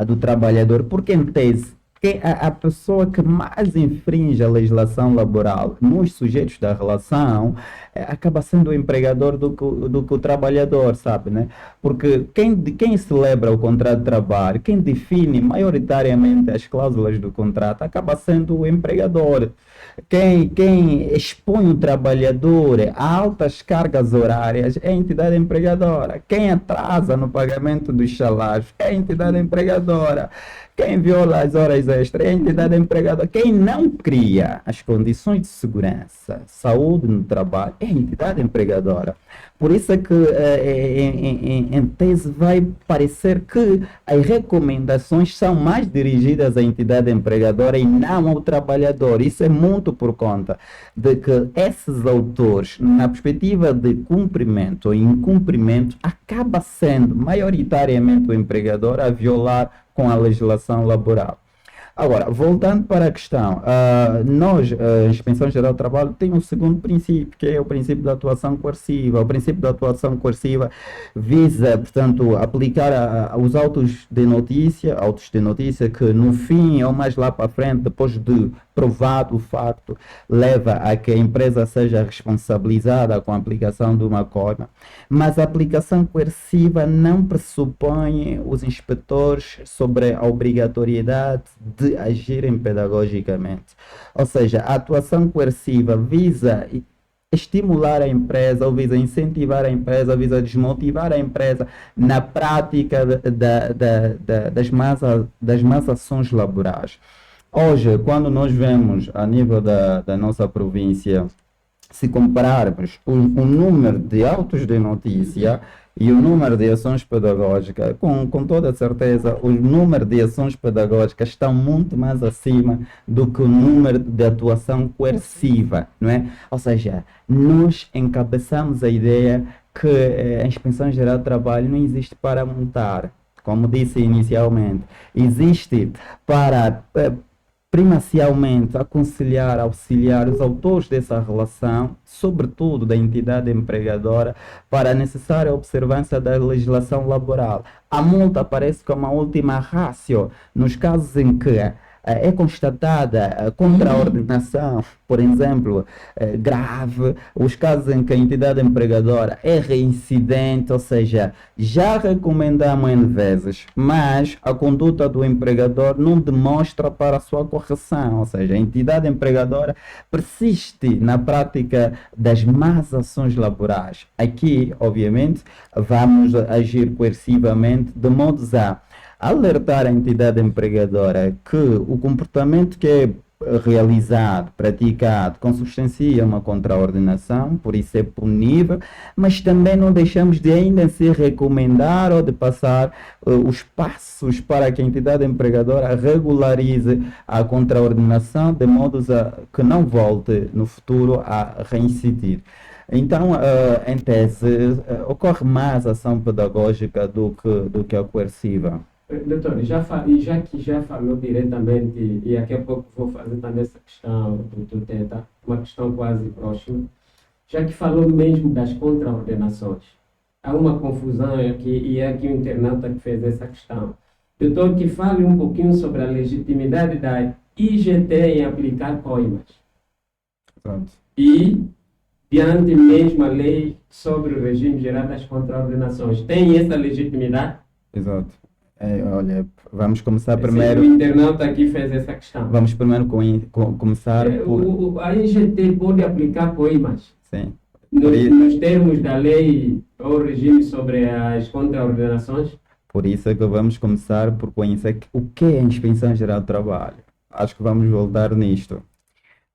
do trabalhador, porque em tese, que a pessoa que mais infringe a legislação laboral nos sujeitos da relação acaba sendo o empregador do que o trabalhador, sabe, né? Porque quem celebra o contrato de trabalho, quem define maioritariamente as cláusulas do contrato, acaba sendo o empregador. Quem expõe o trabalhador a altas cargas horárias é a entidade empregadora. Quem atrasa no pagamento dos salários é a entidade empregadora. Quem viola as horas extras é a entidade empregadora. Quem não cria as condições de segurança, saúde no trabalho, é a entidade empregadora. Por isso é que, em tese, vai parecer que as recomendações são mais dirigidas à entidade empregadora e não ao trabalhador. Isso é muito por conta de que esses autores, na perspectiva de cumprimento ou incumprimento, acaba sendo maioritariamente o empregador a violar com a legislação laboral. Agora, voltando para a questão, a Inspeção Geral do Trabalho tem um segundo princípio, que é o princípio da atuação coerciva. O princípio da atuação coerciva visa, portanto, aplicar os autos de notícia que no fim ou mais lá para frente, depois de provado o facto, leva a que a empresa seja responsabilizada com a aplicação de uma coima. Mas a aplicação coerciva não pressupõe os inspetores sobre a obrigatoriedade de agirem pedagogicamente. Ou seja, a atuação coerciva visa estimular a empresa, ou visa incentivar a empresa, visa desmotivar a empresa na prática das más ações laborais. Hoje, quando nós vemos a nível da nossa província, se compararmos o número de autos de notícia e o número de ações pedagógicas, com toda certeza, o número de ações pedagógicas estão muito mais acima do que o número de atuação coerciva, não é? Ou seja, nós encabeçamos a ideia que a Inspeção Geral do Trabalho não existe para multar, como disse inicialmente, existe para primacialmente auxiliar os autores dessa relação, sobretudo da entidade empregadora, para a necessária observância da legislação laboral. A multa aparece como a última ratio nos casos em que é constatada contraordenação, por exemplo, grave, os casos em que a entidade empregadora é reincidente, ou seja, já recomendamos N vezes, mas a conduta do empregador não demonstra para a sua correção, ou seja, a entidade empregadora persiste na prática das más ações laborais. Aqui, obviamente, vamos agir coercivamente de modo a alertar a entidade empregadora que o comportamento que é realizado, praticado, consubstancia uma contraordenação, por isso é punível, mas também não deixamos de ainda se recomendar ou de passar os passos para que a entidade empregadora regularize a contraordenação, de modo a que não volte no futuro a reincidir. Então, em tese, ocorre mais ação pedagógica do que a coerciva. Doutor, já que já falou diretamente, e daqui a pouco vou fazer também essa questão do TETA, uma questão quase próxima, já que falou mesmo das contraordenações, há uma confusão aqui, e é aqui o internauta que fez essa questão. Doutor, que fale um pouquinho sobre a legitimidade da IGT em aplicar coimas. Pronto. E, diante mesmo a lei sobre o regime geral das contraordenações, tem essa legitimidade? Exato. Olha, vamos começar O primeiro. internauta aqui fez essa questão. Vamos primeiro começar por. A IGT pode aplicar coimas Sim. nos termos da lei ou regime sobre as contraordenações? Por isso é que vamos começar por conhecer o que é a Inspeção Geral do Trabalho. Acho que vamos voltar nisto.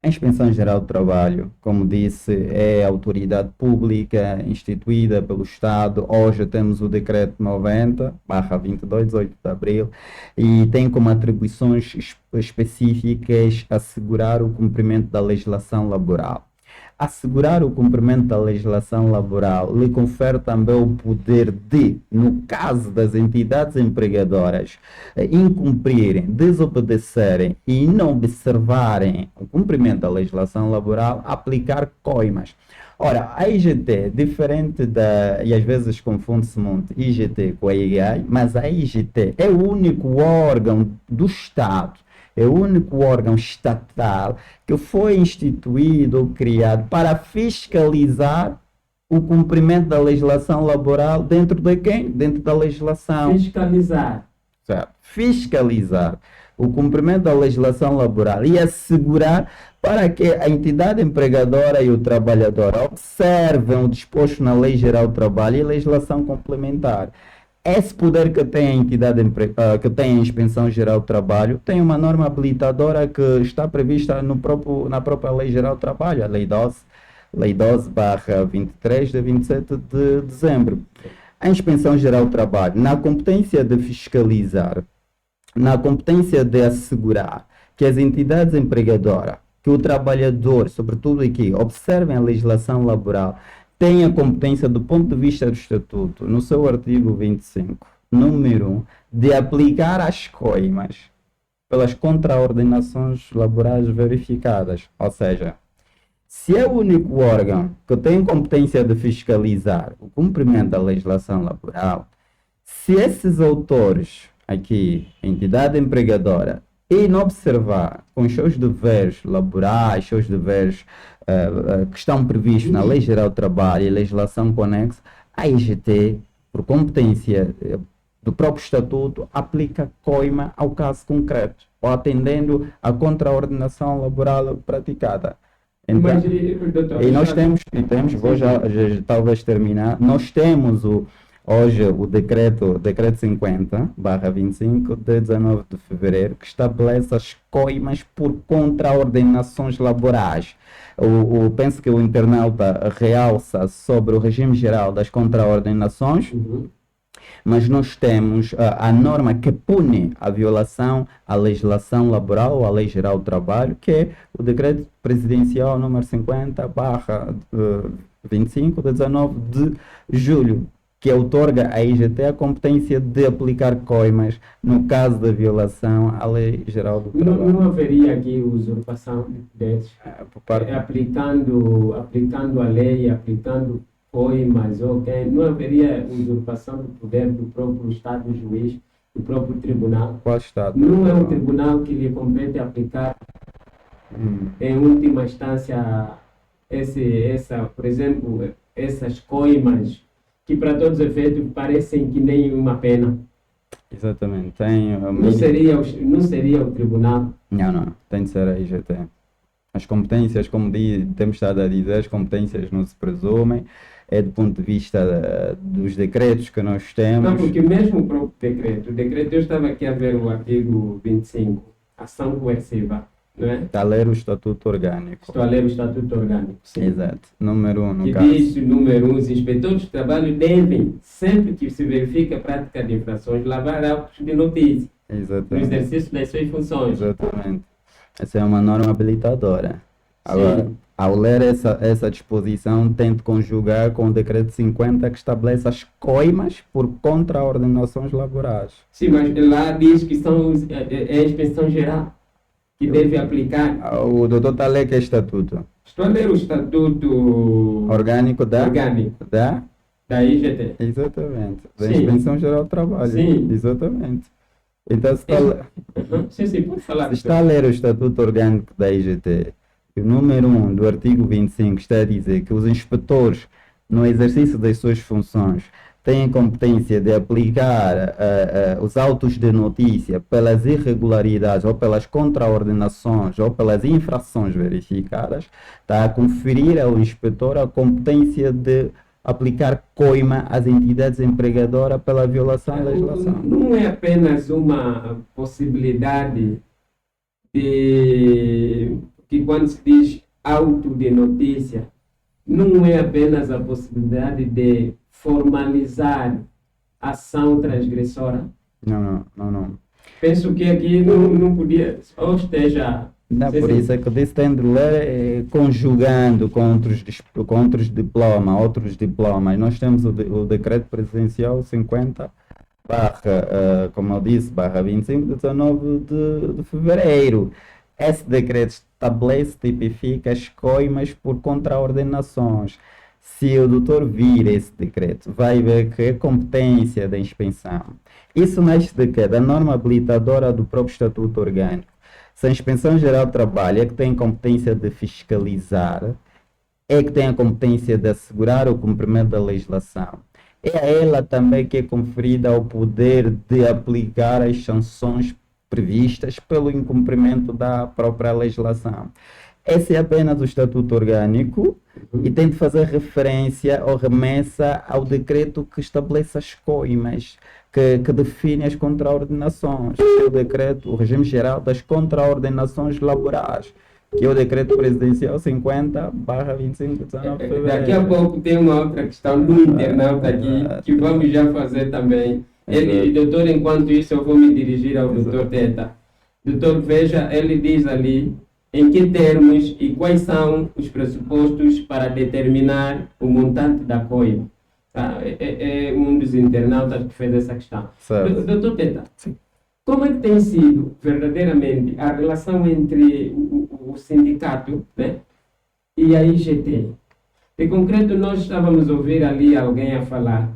A Inspeção Geral do Trabalho, como disse, é a autoridade pública instituída pelo Estado. Hoje temos o Decreto 90/22, 18 de abril, e tem como atribuições específicas assegurar o cumprimento da legislação laboral. Assegurar o cumprimento da legislação laboral lhe confere também o poder de, no caso das entidades empregadoras, incumprirem, desobedecerem e não observarem o cumprimento da legislação laboral, aplicar coimas. Ora, a IGT, diferente e às vezes confunde-se muito IGT com a IGAI, mas a IGT é o único órgão do Estado, é o único órgão estatal que foi instituído ou criado para fiscalizar o cumprimento da legislação laboral dentro de quem? Dentro da legislação. Fiscalizar. Certo. Fiscalizar o cumprimento da legislação laboral e assegurar para que a entidade empregadora e o trabalhador observem o disposto na Lei Geral do Trabalho e legislação complementar. Esse poder que tem a entidade que tem a Inspeção Geral do Trabalho tem uma norma habilitadora que está prevista na própria Lei Geral do Trabalho, a Lei 12/23 de 27 de dezembro. A Inspeção Geral do Trabalho, na competência de fiscalizar, na competência de assegurar que as entidades empregadoras, que o trabalhador, sobretudo aqui, observem a legislação laboral, tem a competência do ponto de vista do Estatuto, no seu artigo 25, número 1, de aplicar as coimas pelas contraordenações laborais verificadas. Ou seja, se é o único órgão que tem competência de fiscalizar o cumprimento da legislação laboral, se esses autores, aqui, entidade empregadora, inobservar com os seus deveres laborais, seus deveres que estão previstos na Lei Geral do Trabalho e legislação conexa, a IGT, por competência do próprio Estatuto, aplica coima ao caso concreto, ou atendendo à contraordenação laboral praticada. Então, Mas, doutor, e nós temos, vou já talvez terminar, nós temos hoje o decreto 50/25 de 19 de fevereiro, que estabelece as coimas por contraordenações laborais. Penso que o internauta realça sobre o regime geral das contraordenações, mas nós temos a norma que pune a violação à legislação laboral ou à Lei Geral do Trabalho, que é o decreto presidencial número 50/25 de 19 de julho, que outorga à IGT a competência de aplicar coimas no caso da violação à Lei Geral do Trabalho. Não haveria aqui usurpação de poderes, aplicando a lei, aplicando coimas, não haveria usurpação do poder do próprio Estado juiz, do próprio tribunal? Qual Estado? Não é o tribunal que lhe compete aplicar, em última instância, por exemplo, essas coimas, que para todos os efeitos parecem que nem uma pena. Exatamente. Não seria o tribunal? Não. Tem de ser a IGT. As competências, como temos estado a dizer, as competências não se presumem, é do ponto de vista dos decretos que nós temos. Não, porque mesmo o próprio decreto, eu estava aqui a ver o artigo 25, ação coerciva, não é? Está a ler o Estatuto Orgânico. Estou a ler o Estatuto Orgânico, sim. Exato. Número 1, no que caso. diz, número 1, os inspetores de trabalho devem, sempre que se verifica a prática de infrações, lavar autos de notícia no Exatamente. exercício das suas funções. Exatamente. Essa é uma norma habilitadora. Agora, Sim. Ao ler essa disposição, tento conjugar com o decreto 50 que estabelece as coimas por contraordenações laborais. Sim, mas lá diz que é a inspeção geral que deve aplicar. O doutor está a ler que é estatuto Estou a ler o estatuto orgânico orgânico da IGT. Exatamente, da Sim. Inspeção Geral do Trabalho. Sim. Exatamente. Então, se está, Sim, pode falar. se está a ler o estatuto orgânico da IGT, o número 1 do artigo 25 está a dizer que os inspetores, no exercício das suas funções, têm competência de aplicar os autos de notícia pelas irregularidades ou pelas contraordenações ou pelas infrações verificadas, está a conferir ao inspetor a competência de aplicar coima às entidades empregadoras pela violação da legislação. Não é apenas uma possibilidade de que quando se diz auto de notícia, não é apenas a possibilidade de formalizar ação transgressora. Não. Penso que aqui não podia, ou esteja... Não, por isso é que eu disse, tem de ler conjugando com outros diplomas. Nós temos o decreto presidencial 50 como eu disse, /25 de 19 de fevereiro. Esse decreto estabelece, tipifica as coimas por contraordenações. Se o doutor vir esse decreto, vai ver que é competência da inspeção. Isso nasce de quê? Da norma habilitadora do próprio Estatuto Orgânico. Se a Inspeção Geral do Trabalho é que tem competência de fiscalizar, é que tem a competência de assegurar o cumprimento da legislação. É a ela também que é conferida o poder de aplicar as sanções previstas pelo incumprimento da própria legislação. Esse é apenas o Estatuto Orgânico e tem de fazer referência ou remessa ao decreto que estabelece as coimas, que define as contraordenações, que é o decreto, o regime geral das contraordenações laborais, que é o decreto presidencial 50/25 de 19 de fevereiro. Daqui a pouco tem uma outra questão do internauta aqui, que vamos já fazer também. Doutor, enquanto isso eu vou me dirigir ao doutor Teta. Doutor, veja, ele diz ali em que termos e quais são os pressupostos para determinar o montante da coima. É um dos internautas que fez essa questão. Doutor Teta, Sim. como é que tem sido verdadeiramente a relação entre o sindicato, né, e a IGT? De concreto, nós estávamos a ouvir ali alguém a falar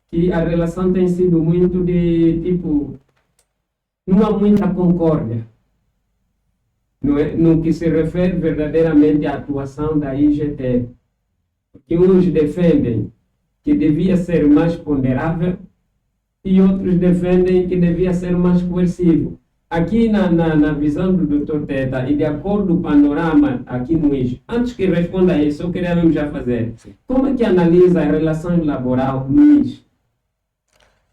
que a relação tem sido muito de tipo, não há muita concórdia, não é? No que se refere verdadeiramente à atuação da IGT, que uns defendem que devia ser mais ponderável e outros defendem que devia ser mais coercivo. Aqui na visão do Dr. Teta e de acordo com o panorama aqui no IJ, antes que responda a isso, eu queria mesmo já fazer. Sim. Como é que analisa a relação laboral no IJ?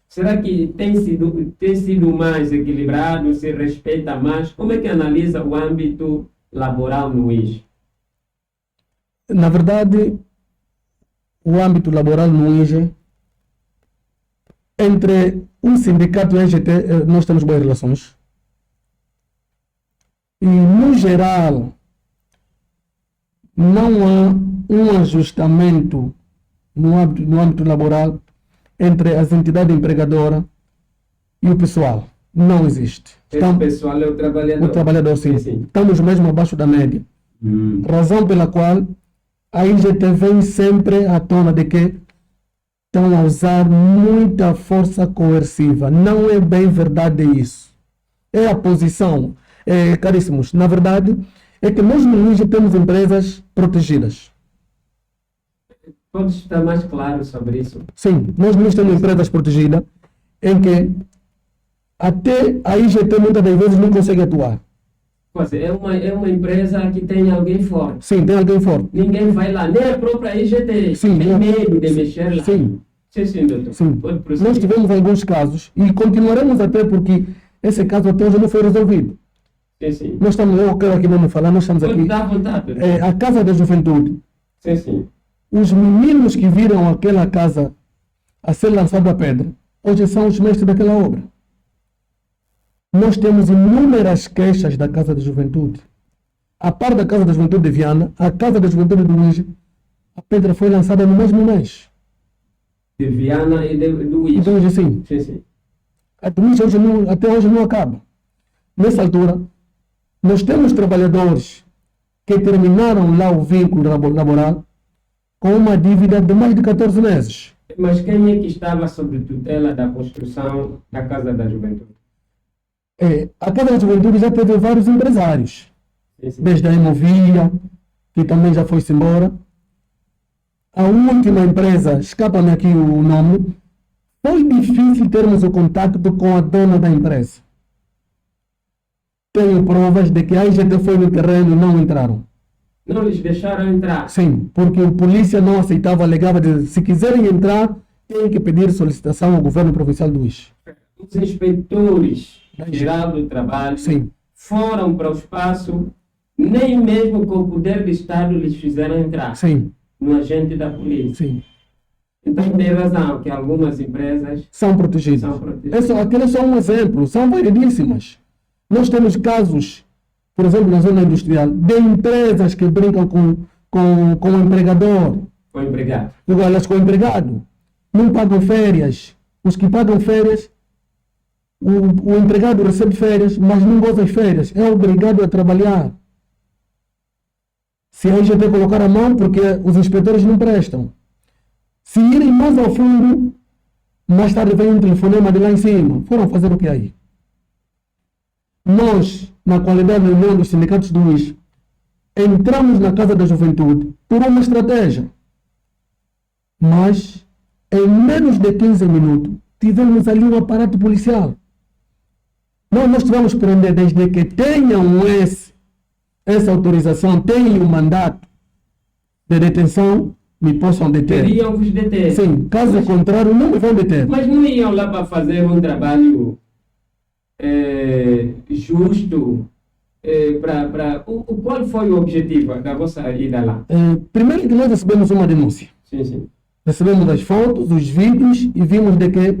Será que tem sido mais equilibrado, se respeita mais? Como é que analisa o âmbito laboral no IJ? Na verdade, o âmbito laboral no IGE, entre um sindicato e a EGT, nós temos boas relações. E, no geral, não há um ajustamento no âmbito laboral entre as entidades empregadoras e o pessoal. Não existe. Esse pessoal é o trabalhador. O trabalhador, sim. Sim. Estamos mesmo abaixo da média. Razão pela qual a IGT vem sempre à tona de que estão a usar muita força coerciva. Não é bem verdade isso. É a posição. Caríssimos, na verdade, é que nós no IGT temos empresas protegidas. Pode estar mais claro sobre isso? Sim, nós temos empresas protegidas em que até a IGT muitas das vezes não consegue atuar. Pois é uma empresa que tem alguém forte. Sim, tem alguém forte. Ninguém vai lá, nem a própria IGT. Sim, tem medo de mexer lá. Sim. Sim, doutor. Sim. Pode prosseguir. Nós tivemos alguns casos e continuaremos até porque esse caso até hoje não foi resolvido. Sim. Nós estamos, eu quero aqui mesmo falar, nós estamos Pode aqui. dar vontade. A Casa da Juventude. Sim. Os meninos que viram aquela casa a ser lançada a pedra, hoje são os mestres daquela obra. Nós temos inúmeras queixas da Casa da Juventude. A par da Casa da Juventude de Viana, a Casa da Juventude do Luís, a pedra foi lançada no mesmo mês. De Viana e do Luís. Então, assim, Sim, sim. até hoje não acaba. Nessa altura, nós temos trabalhadores que terminaram lá o vínculo laboral com uma dívida de mais de 14 meses. Mas quem é que estava sob tutela da construção da Casa da Juventude? A Casa da Juventude já teve vários empresários, Sim, sim. desde a Emovia, que também já foi-se embora. A última empresa, escapa-me aqui o nome, foi difícil termos o contato com a dona da empresa. Tenho provas de que a IGT foi no terreno e não entraram. Não lhes deixaram entrar. Sim, porque a polícia não aceitava, alegava de se quiserem entrar, têm que pedir solicitação ao governo provincial do Ixi. Os inspetores geral do trabalho Sim, foram para o espaço, nem mesmo com o poder do Estado lhes fizeram entrar sim, no agente da polícia. sim. Então tem razão que algumas empresas São protegidas. são protegidas. Aquele é só um exemplo, são variedíssimas. Nós temos casos, por exemplo, na zona industrial, de empresas que brincam com o empregador, O empregado. elas com o empregado, não pagam férias. Os que pagam férias, o empregado recebe férias, mas não goza as férias, é obrigado a trabalhar. Se a IGT colocar a mão, porque os inspetores não prestam. Se irem mais ao fundo, mais tarde vem um telefonema de lá em cima. Foram fazer o que aí? Nós, na qualidade de união dos sindicatos do Ixi, entramos na Casa da Juventude por uma estratégia. Mas, em menos de 15 minutos, tivemos ali um aparato policial. Nós tivemos que prender desde que tenham essa autorização, tenham o mandato de detenção, me possam deter. Queriam vos deter. Sim, caso contrário, não me vão deter. Mas não iam lá para fazer um trabalho justo? Qual foi o objetivo da vossa ida lá? Primeiro que nós recebemos uma denúncia. Sim, sim. Recebemos as fotos, os vídeos e vimos de que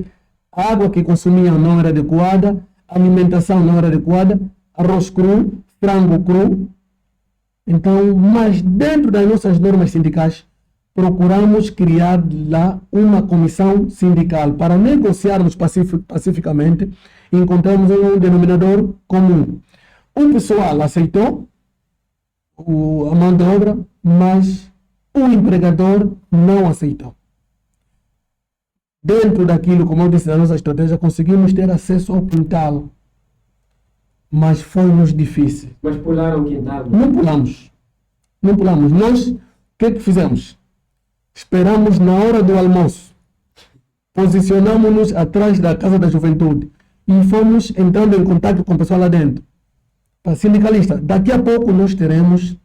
a água que consumiam não era adequada, a alimentação não era adequada, arroz cru, frango cru. Então, mas dentro das nossas normas sindicais, procuramos criar lá uma comissão sindical para negociarmos pacificamente e encontramos um denominador comum. O pessoal aceitou a mão de obra, mas o empregador não aceitou. Dentro daquilo, como eu disse, da nossa estratégia, conseguimos ter acesso ao quintal, mas foi-nos difícil. Mas pularam o quintal? Não pulamos. Não pulamos. Nós, o que é que fizemos? Esperamos na hora do almoço. Posicionamos-nos atrás da Casa da Juventude e fomos entrando em contato com o pessoal lá dentro. Para sindicalista, daqui a pouco nós teremos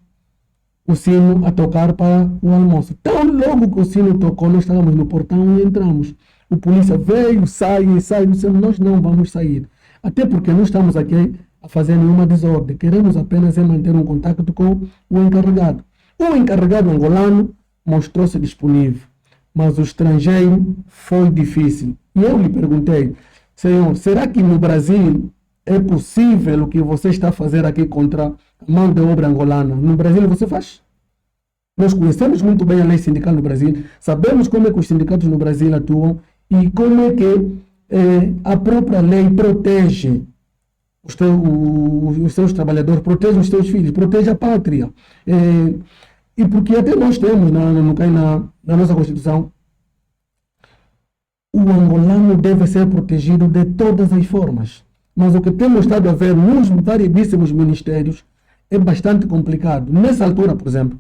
o sino a tocar para o almoço. Tão logo que o sino tocou, nós estávamos no portão e entramos. O polícia veio, sai, dissemos, nós não vamos sair. Até porque não estamos aqui a fazer nenhuma desordem. Queremos apenas manter um contato com o encarregado. O encarregado angolano mostrou-se disponível, mas o estrangeiro foi difícil. E eu lhe perguntei, senhor, será que no Brasil é possível o que você está a fazer aqui contra a mão de obra angolana? No Brasil você faz? Nós conhecemos muito bem a lei sindical no Brasil, sabemos como é que os sindicatos no Brasil atuam e como é que a própria lei protege os seus trabalhadores, protege os seus filhos, protege a pátria. E porque até nós temos na nossa Constituição, o angolano deve ser protegido de todas as formas. Mas o que temos estado a ver nos variedíssimos ministérios é bastante complicado. Nessa altura, por exemplo,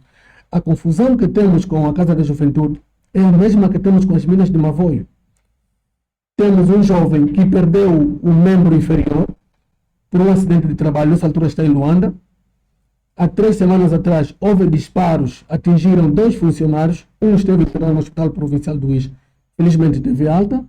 a confusão que temos com a Casa da Juventude é a mesma que temos com as minas de Mavoio. Temos um jovem que perdeu o membro inferior por um acidente de trabalho, nessa altura está em Luanda. Há 3 semanas atrás houve disparos, atingiram 2 funcionários, um esteve internado no Hospital Provincial do Ixi, felizmente teve alta.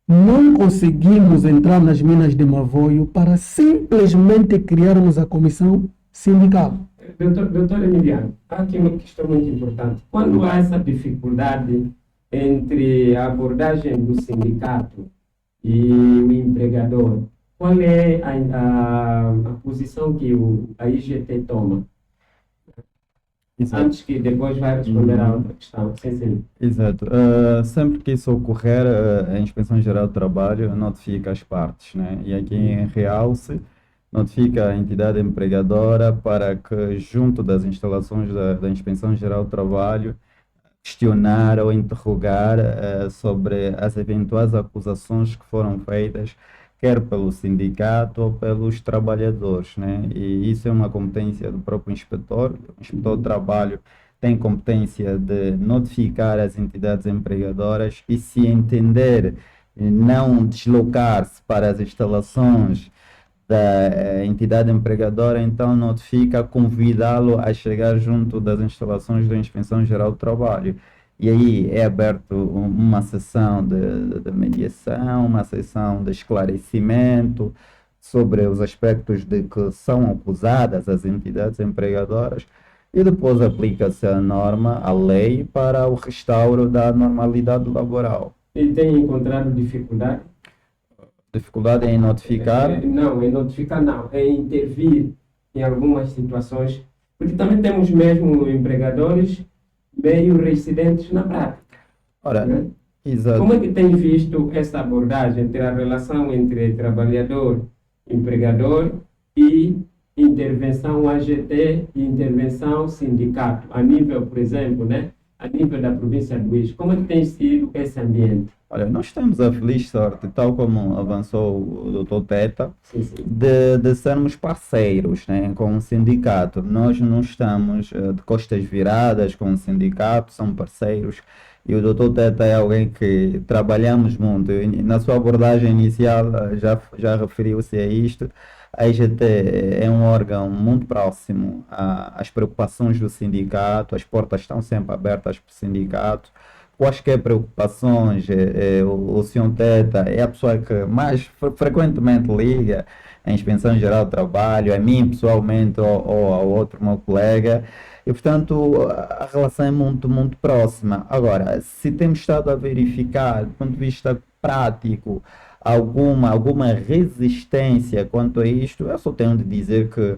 Não conseguimos entrar nas minas de Mavoio para simplesmente criarmos a comissão sindical. Doutor Emiliano, há aqui uma questão muito importante. Quando há essa dificuldade entre a abordagem do sindicato e o empregador, qual é a posição que a IGT toma? Exato. Antes que depois vai responder à outra questão. Sim, sim. Exato. Sempre que isso ocorrer, a Inspeção Geral do Trabalho notifica as partes, né? E aqui em realce, notifica a entidade empregadora para que, junto das instalações da Inspeção Geral do Trabalho, questionar ou interrogar sobre as eventuais acusações que foram feitas, quer pelo sindicato ou pelos trabalhadores, né? E isso é uma competência do próprio inspetor. O inspetor do trabalho tem competência de notificar as entidades empregadoras e, se entender não deslocar-se para as instalações da entidade empregadora, então notifica, convidá-lo a chegar junto das instalações da Inspeção Geral do Trabalho. E aí é aberto uma sessão de mediação, uma sessão de esclarecimento sobre os aspectos de que são acusadas as entidades empregadoras, e depois aplica-se a norma, a lei, para o restauro da normalidade laboral. E tem encontrado dificuldade? Dificuldade em notificar? Não, em notificar não, em intervir em algumas situações, porque também temos mesmo empregadores meio residentes na prática. Ora, né? exato. Como é que tem visto essa abordagem entre a relação entre trabalhador, empregador e intervenção AGT e intervenção sindicato, a nível, por exemplo, né, a nível da província do Luís? Como é que tem sido esse ambiente? Olha, nós temos a feliz sorte, tal como avançou o Dr. Teta, Sim, sim. de sermos parceiros, né, com o sindicato. Nós não estamos de costas viradas com o sindicato, são parceiros. E o Dr. Teta é alguém que trabalhamos muito. Na sua abordagem inicial já referiu-se a isto. A IGT é um órgão muito próximo às preocupações do sindicato, as portas estão sempre abertas para o sindicato. Quaisquer preocupações, o Sr. Teta é a pessoa que mais frequentemente liga à Inspeção Geral do Trabalho, a mim pessoalmente ou ao outro meu colega, e portanto a relação é muito, muito próxima. Agora, se temos estado a verificar, do ponto de vista prático, alguma resistência quanto a isto, eu só tenho de dizer que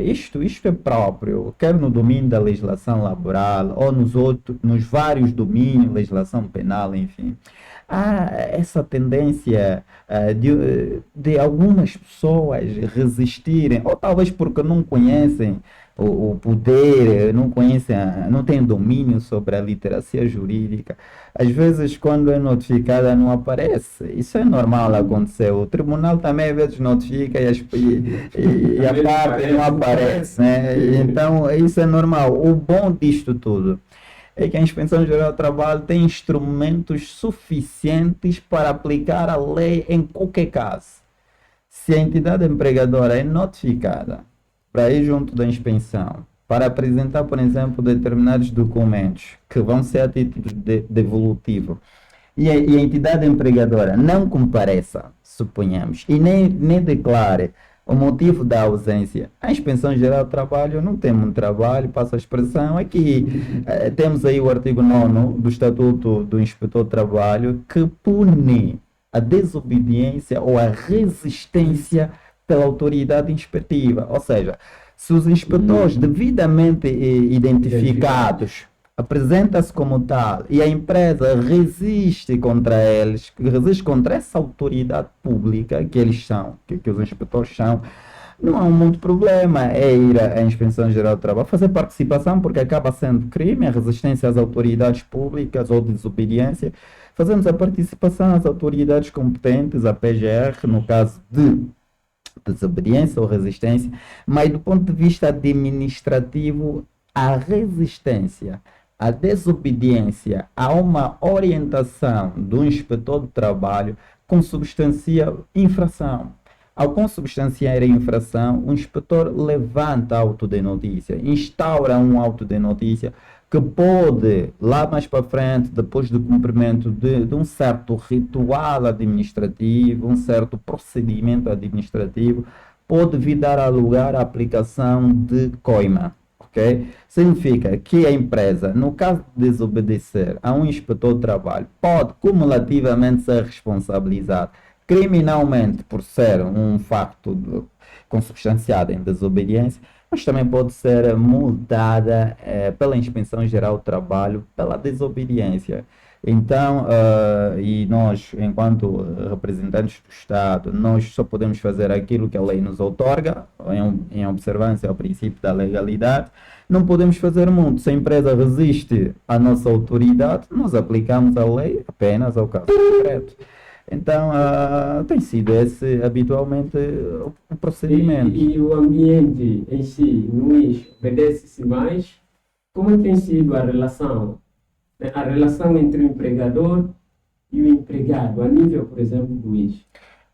isto é próprio, quer no domínio da legislação laboral ou nos vários domínios, legislação penal, enfim. Há essa tendência de algumas pessoas resistirem, ou talvez porque não conhecem o poder, não conhecem, não têm domínio sobre a literacia jurídica. Às vezes, quando é notificada, não aparece. Isso é normal acontecer. O tribunal também, às vezes, notifica e a parte não aparece, né? Então, isso é normal. O bom disto tudo é que a Inspeção Geral do Trabalho tem instrumentos suficientes para aplicar a lei em qualquer caso. Se a entidade empregadora é notificada para ir junto da inspeção, para apresentar, por exemplo, determinados documentos que vão ser a título devolutivo, e a entidade empregadora não compareça, suponhamos, e nem declare o motivo da ausência, a Inspeção Geral do Trabalho não tem muito trabalho, passa a expressão, é que temos aí o artigo 9º do Estatuto do Inspetor do Trabalho, que pune a desobediência ou a resistência pela autoridade inspectiva. Ou seja, se os inspetores devidamente identificados apresenta-se como tal e a empresa resiste contra eles, resiste contra essa autoridade pública que eles são, que os inspetores são, não há muito problema. É ir à Inspeção Geral do Trabalho, fazer participação, porque acaba sendo crime, a resistência às autoridades públicas ou desobediência. Fazemos a participação às autoridades competentes, a PGR, no caso de desobediência ou resistência, mas do ponto de vista administrativo, a resistência, a desobediência a uma orientação do inspetor do trabalho consubstancia infração. Ao consubstanciar a infração, o inspetor levanta auto de notícia, instaura um auto de notícia que pode, lá mais para frente, depois do cumprimento de um certo ritual administrativo, um certo procedimento administrativo, pode vir dar a lugar à aplicação de coima. Okay? Significa que a empresa, no caso de desobedecer a um inspetor de trabalho, pode cumulativamente ser responsabilizada criminalmente por ser um facto consubstanciado em desobediência, mas também pode ser multada pela Inspeção Geral do Trabalho pela desobediência. Então, e nós, enquanto representantes do Estado, nós só podemos fazer aquilo que a lei nos outorga, em observância ao princípio da legalidade. Não podemos fazer muito. Se a empresa resiste à nossa autoridade, nós aplicamos a lei apenas ao caso concreto. Então, tem sido esse habitualmente o procedimento. E o ambiente em si, no IS, obedece-se mais? Como tem sido a relação entre o empregador e o empregado, a nível, por exemplo, do IS?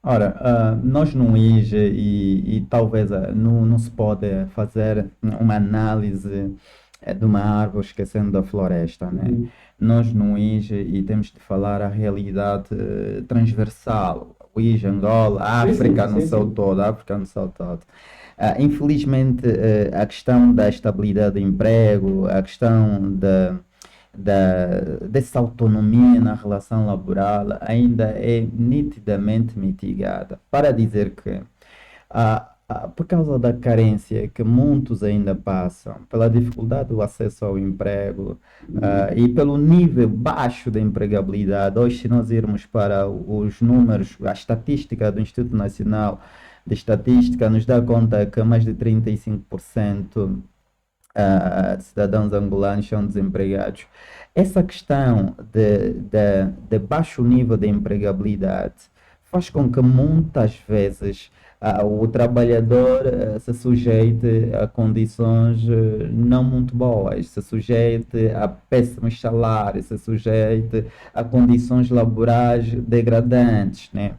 Ora, nós no IGE e talvez não se pode fazer uma análise de uma árvore esquecendo da floresta, né? Nós no IGE e temos de falar a realidade transversal, o IGE, Angola, a África no seu todo, a África no seu todo. Infelizmente, a questão da estabilidade de emprego, a questão dessa autonomia na relação laboral ainda é nitidamente mitigada. Para dizer que, por causa da carência que muitos ainda passam, pela dificuldade do acesso ao emprego e pelo nível baixo da empregabilidade, hoje se nós irmos para os números, a estatística do Instituto Nacional de Estatística nos dá conta que mais de 35% de cidadãos angolanos são desempregados. Essa questão de baixo nível de empregabilidade faz com que muitas vezes o trabalhador se sujeite a condições não muito boas, se sujeite a péssimos salários, se sujeite a condições laborais degradantes, né?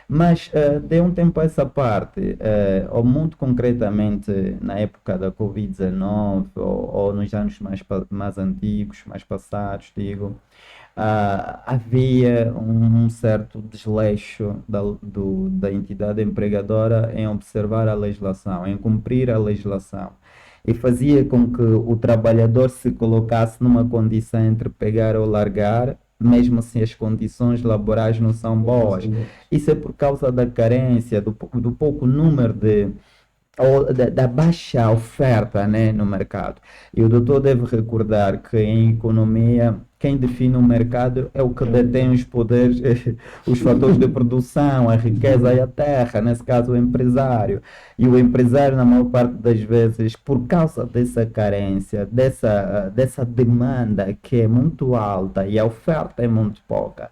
Mas de um tempo a essa parte, ou muito concretamente na época da Covid-19, ou nos anos mais antigos, mais passados, digo, havia um certo desleixo da entidade empregadora em observar a legislação, em cumprir a legislação. E fazia com que o trabalhador se colocasse numa condição entre pegar ou largar, mesmo se as condições laborais não são boas. Isso é por causa da carência, do pouco número ou da baixa oferta, né, no mercado. E o doutor deve recordar que em economia, quem define o mercado é o que detém os poderes, os fatores de produção, a riqueza e a terra, nesse caso o empresário. E o empresário, na maior parte das vezes, por causa dessa carência, dessa demanda que é muito alta e a oferta é muito pouca,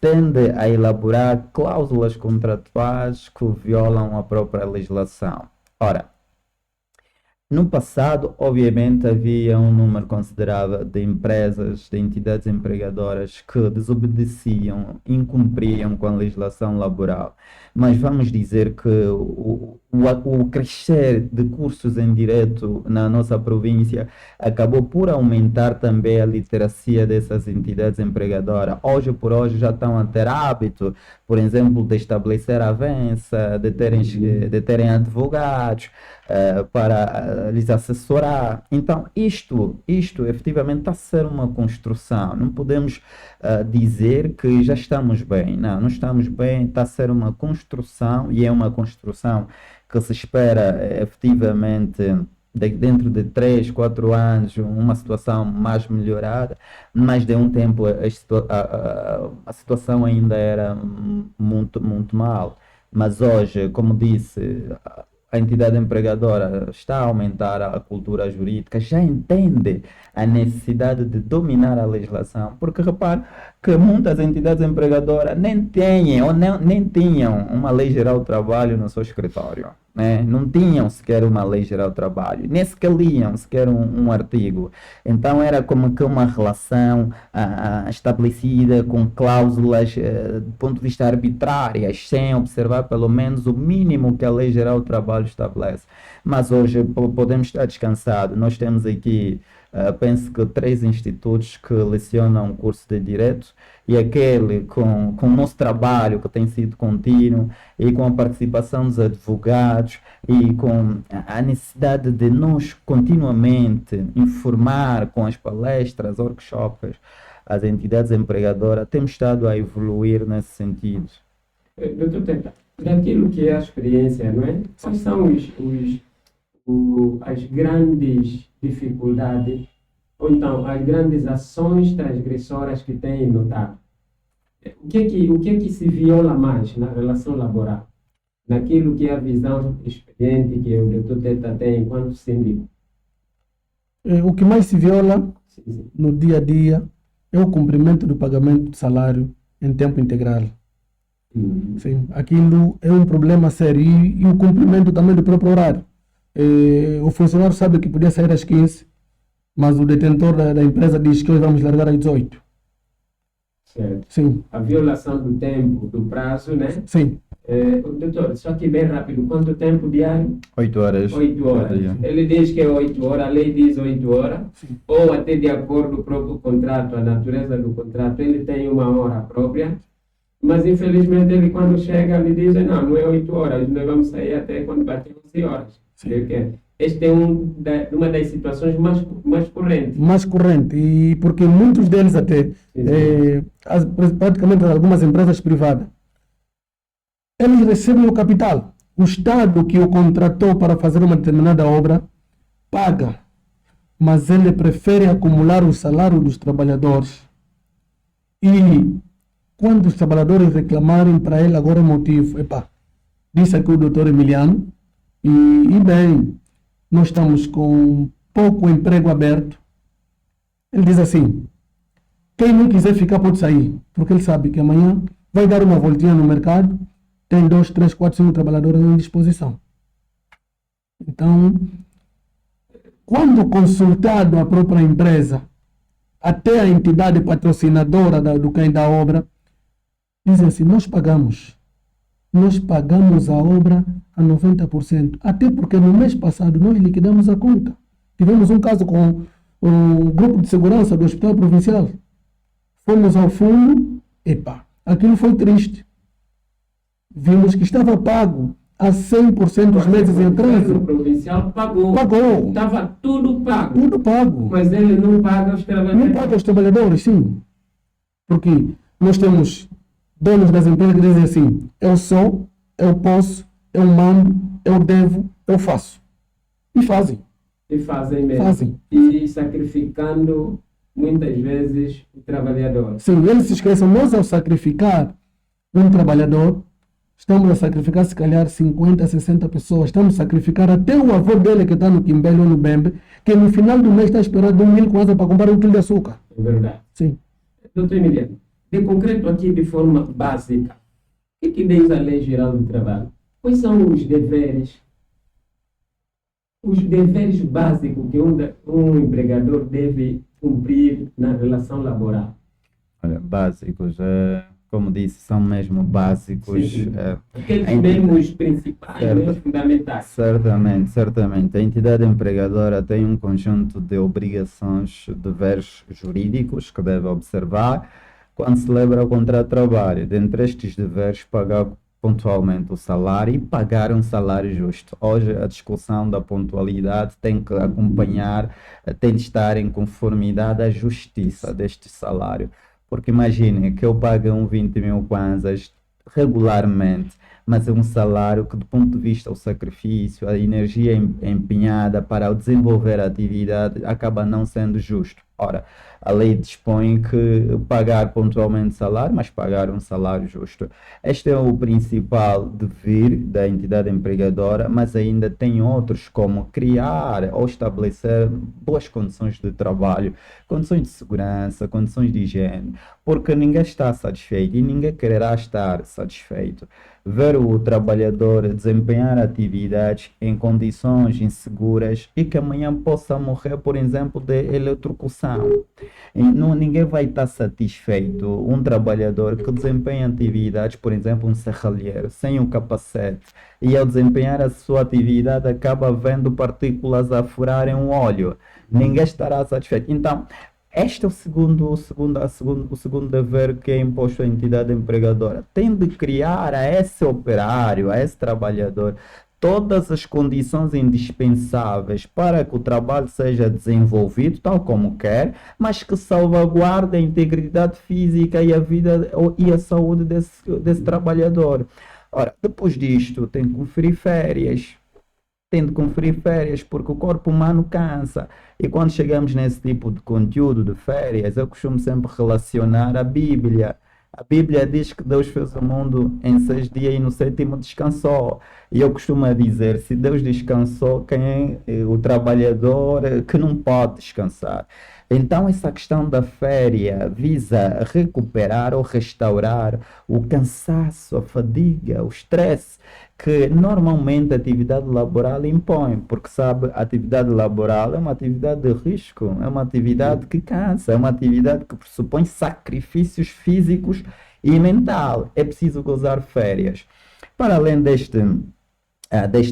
tende a elaborar cláusulas contratuais que violam a própria legislação. Ora, no passado, obviamente, havia um número considerável de empresas, de entidades empregadoras que desobedeciam, incumpriam com a legislação laboral. Mas vamos dizer que o crescer de cursos em direito na nossa província acabou por aumentar também a literacia dessas entidades empregadoras. Hoje por hoje já estão a ter hábito, por exemplo, de estabelecer a avança, de terem advogados para lhes assessorar. Então, isto efetivamente está a ser uma construção. Não podemos dizer que já estamos bem. Não estamos bem, está a ser uma construção e é uma construção que se espera efetivamente dentro de 3, 4 anos uma situação mais melhorada, mas de um tempo a situação ainda era muito, muito mal. Mas hoje, como disse, a entidade empregadora está a aumentar a cultura jurídica, já entende a necessidade de dominar a legislação, porque repare que muitas entidades empregadoras nem têm ou nem tinham uma lei geral do trabalho no seu escritório, né? Não tinham sequer uma lei geral do trabalho, nem sequer liam sequer um artigo. Então era como que uma relação estabelecida com cláusulas do ponto de vista arbitrárias, sem observar pelo menos o mínimo que a lei geral do trabalho estabelece. Mas hoje podemos estar descansados. Nós temos aqui penso que 3 institutos que lecionam o curso de Direito e aquele com o nosso trabalho que tem sido contínuo e com a participação dos advogados e com a necessidade de nós continuamente informar com as palestras, workshops, as entidades empregadoras, temos estado a evoluir nesse sentido. Doutor Teta, daquilo que é a experiência, não é? Quais são as grandes dificuldades, ou então as grandes ações transgressoras que têm notado? O que é que se viola mais na relação laboral? Naquilo que é a visão experiente que o doutor Teta tem enquanto síndico? O que mais se viola Sim, sim. no dia a dia é o cumprimento do pagamento de salário em tempo integral. Sim, aquilo é um problema sério e o cumprimento também do próprio horário. O funcionário sabe que podia sair às 15, mas o detentor da empresa diz que hoje vamos largar às 18. Certo. Sim, A violação do tempo, do prazo, né? sim, Doutor, só que bem rápido, quanto tempo diário? 8 horas. 8 horas. por dia. Ele diz que é 8 horas, a lei diz 8 horas, sim. ou até de acordo com o próprio contrato, a natureza do contrato, ele tem uma hora própria, mas infelizmente ele quando chega me diz, não é 8 horas, nós vamos sair até quando bater 11 horas. Sim. Porque este é uma das situações mais correntes. Mais corrente. E porque muitos deles até, praticamente algumas empresas privadas, eles recebem o capital. O Estado que o contratou para fazer uma determinada obra paga, mas ele prefere acumular o salário dos trabalhadores. E quando os trabalhadores reclamarem para ele agora o motivo, disse aqui o doutor Emiliano, e bem, nós estamos com pouco emprego aberto. Ele diz assim, quem não quiser ficar pode sair, porque ele sabe que amanhã vai dar uma voltinha no mercado, tem 2, 3, 4, 5 trabalhadores em disposição. Então, quando consultado a própria empresa, até a entidade patrocinadora do quem da obra, dizem assim, nós pagamos a obra a 90%, até porque no mês passado nós liquidamos a conta. Tivemos um caso com o grupo de segurança do Hospital Provincial. Fomos ao fundo, aquilo foi triste. Vimos que estava pago a 100% os meses em atraso. O provincial pagou. Pagou. Estava tudo pago. Tudo pago. Mas ele não paga os trabalhadores. Não paga os trabalhadores, sim. Porque nós temos donos das empresas que dizem assim, eu sou, eu posso, eu mando, eu devo, eu faço. E fazem. E fazem mesmo. Fazem. E sacrificando muitas vezes o trabalhador. Sim, eles se esquecem, nós ao sacrificar um trabalhador, estamos a sacrificar se calhar 50, 60 pessoas. Estamos a sacrificar até o avô dele que está no Quimbele ou no Bembe, que no final do mês está esperando 1.000 kwanza para comprar 1 quilo de açúcar. É verdade. Sim. Doutor Emiliano, de concreto aqui de forma básica, o que diz a Lei Geral do Trabalho? Quais são os deveres básicos que um empregador deve cumprir na relação laboral? Olha, básicos, como disse, são mesmo básicos. Sim. Aqueles mesmo os principais, Certo. os fundamentais. Certamente. A entidade empregadora tem um conjunto de obrigações, deveres jurídicos que deve observar quando celebra o contrato de trabalho. Dentre estes deveres, pagar pontualmente o salário e pagar um salário justo. Hoje a discussão da pontualidade tem que acompanhar, tem de estar em conformidade à justiça deste salário. Porque imaginem que eu pago 20.000 kwanzas regularmente, mas é um salário que, do ponto de vista do sacrifício, a energia empenhada para o desenvolver a atividade, acaba não sendo justo. Ora, a lei dispõe que pagar pontualmente salário, mas pagar um salário justo. Este é o principal dever da entidade empregadora, mas ainda tem outros, como criar ou estabelecer boas condições de trabalho, condições de segurança, condições de higiene, porque ninguém está satisfeito e ninguém quererá estar satisfeito. Ver o trabalhador desempenhar atividades em condições inseguras e que amanhã possa morrer, por exemplo, de eletrocução. Ninguém vai estar satisfeito. Um trabalhador que desempenha atividades, por exemplo, um serralheiro, sem um capacete, e ao desempenhar a sua atividade acaba vendo partículas a furarem um óleo. Ninguém estará satisfeito. Então, este é o segundo dever que é imposto à entidade empregadora. Tem de criar a esse operário, a esse trabalhador, todas as condições indispensáveis para que o trabalho seja desenvolvido tal como quer, mas que salvaguarde a integridade física e a vida e a saúde desse trabalhador. Ora, depois disto, tem que conferir férias. Tem de conferir férias porque o corpo humano cansa. E quando chegamos nesse tipo de conteúdo de férias, eu costumo sempre relacionar a Bíblia. A Bíblia diz que Deus fez o mundo em 6 dias e no sétimo descansou. E eu costumo dizer, se Deus descansou, quem é o trabalhador que não pode descansar? Então, essa questão da férias visa recuperar ou restaurar o cansaço, a fadiga, o estresse que normalmente a atividade laboral impõe, porque sabe, a atividade laboral é uma atividade de risco, é uma atividade que cansa, é uma atividade que pressupõe sacrifícios físicos e mental. É preciso gozar férias. Para além deste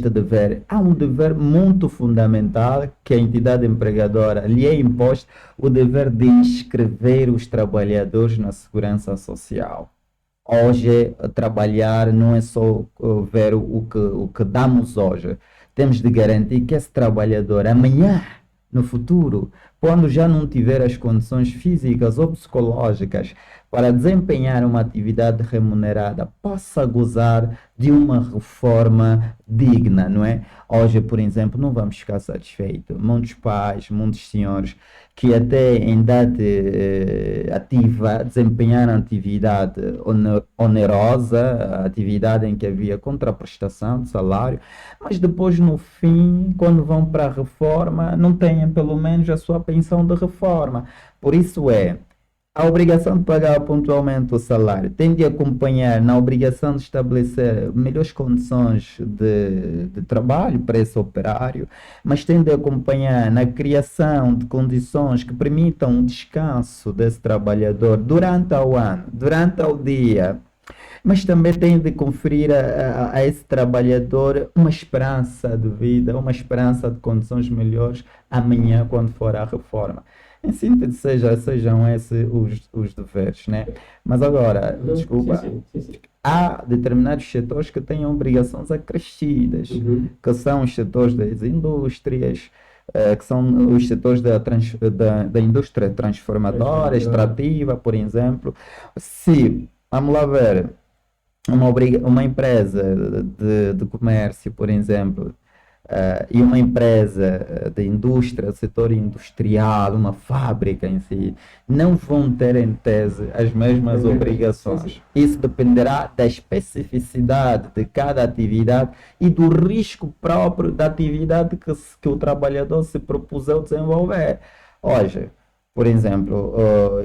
dever, há um dever muito fundamental que a entidade empregadora lhe é imposto, o dever de inscrever os trabalhadores na segurança social. Hoje, trabalhar não é só ver o que damos hoje. Temos de garantir que esse trabalhador, amanhã, no futuro, quando já não tiver as condições físicas ou psicológicas para desempenhar uma atividade remunerada, possa gozar de uma reforma digna, não é? Hoje, por exemplo, não vamos ficar satisfeitos. Muitos pais, muitos senhores que até em idade ativa desempenharam atividade onerosa, atividade em que havia contraprestação de salário, mas depois no fim, quando vão para a reforma, não têm pelo menos a sua pensão de reforma. Por isso a obrigação de pagar pontualmente o salário tem de acompanhar na obrigação de estabelecer melhores condições de trabalho para esse operário, mas tem de acompanhar na criação de condições que permitam o descanso desse trabalhador durante o ano, durante o dia, mas também tem de conferir a esse trabalhador uma esperança de vida, uma esperança de condições melhores amanhã, quando for a reforma. Em síntese, sejam esses os deveres, né? Mas agora, desculpa, Sim. há determinados setores que têm obrigações acrescidas, que são os setores das indústrias, que são os setores da indústria transformadora, extrativa, por exemplo. Se, vamos lá ver, uma empresa de comércio, por exemplo, e uma empresa de indústria, setor industrial, uma fábrica em si, não vão ter em tese as mesmas obrigações. Isso dependerá da especificidade de cada atividade e do risco próprio da atividade que o trabalhador se propuseu desenvolver. Hoje, por exemplo,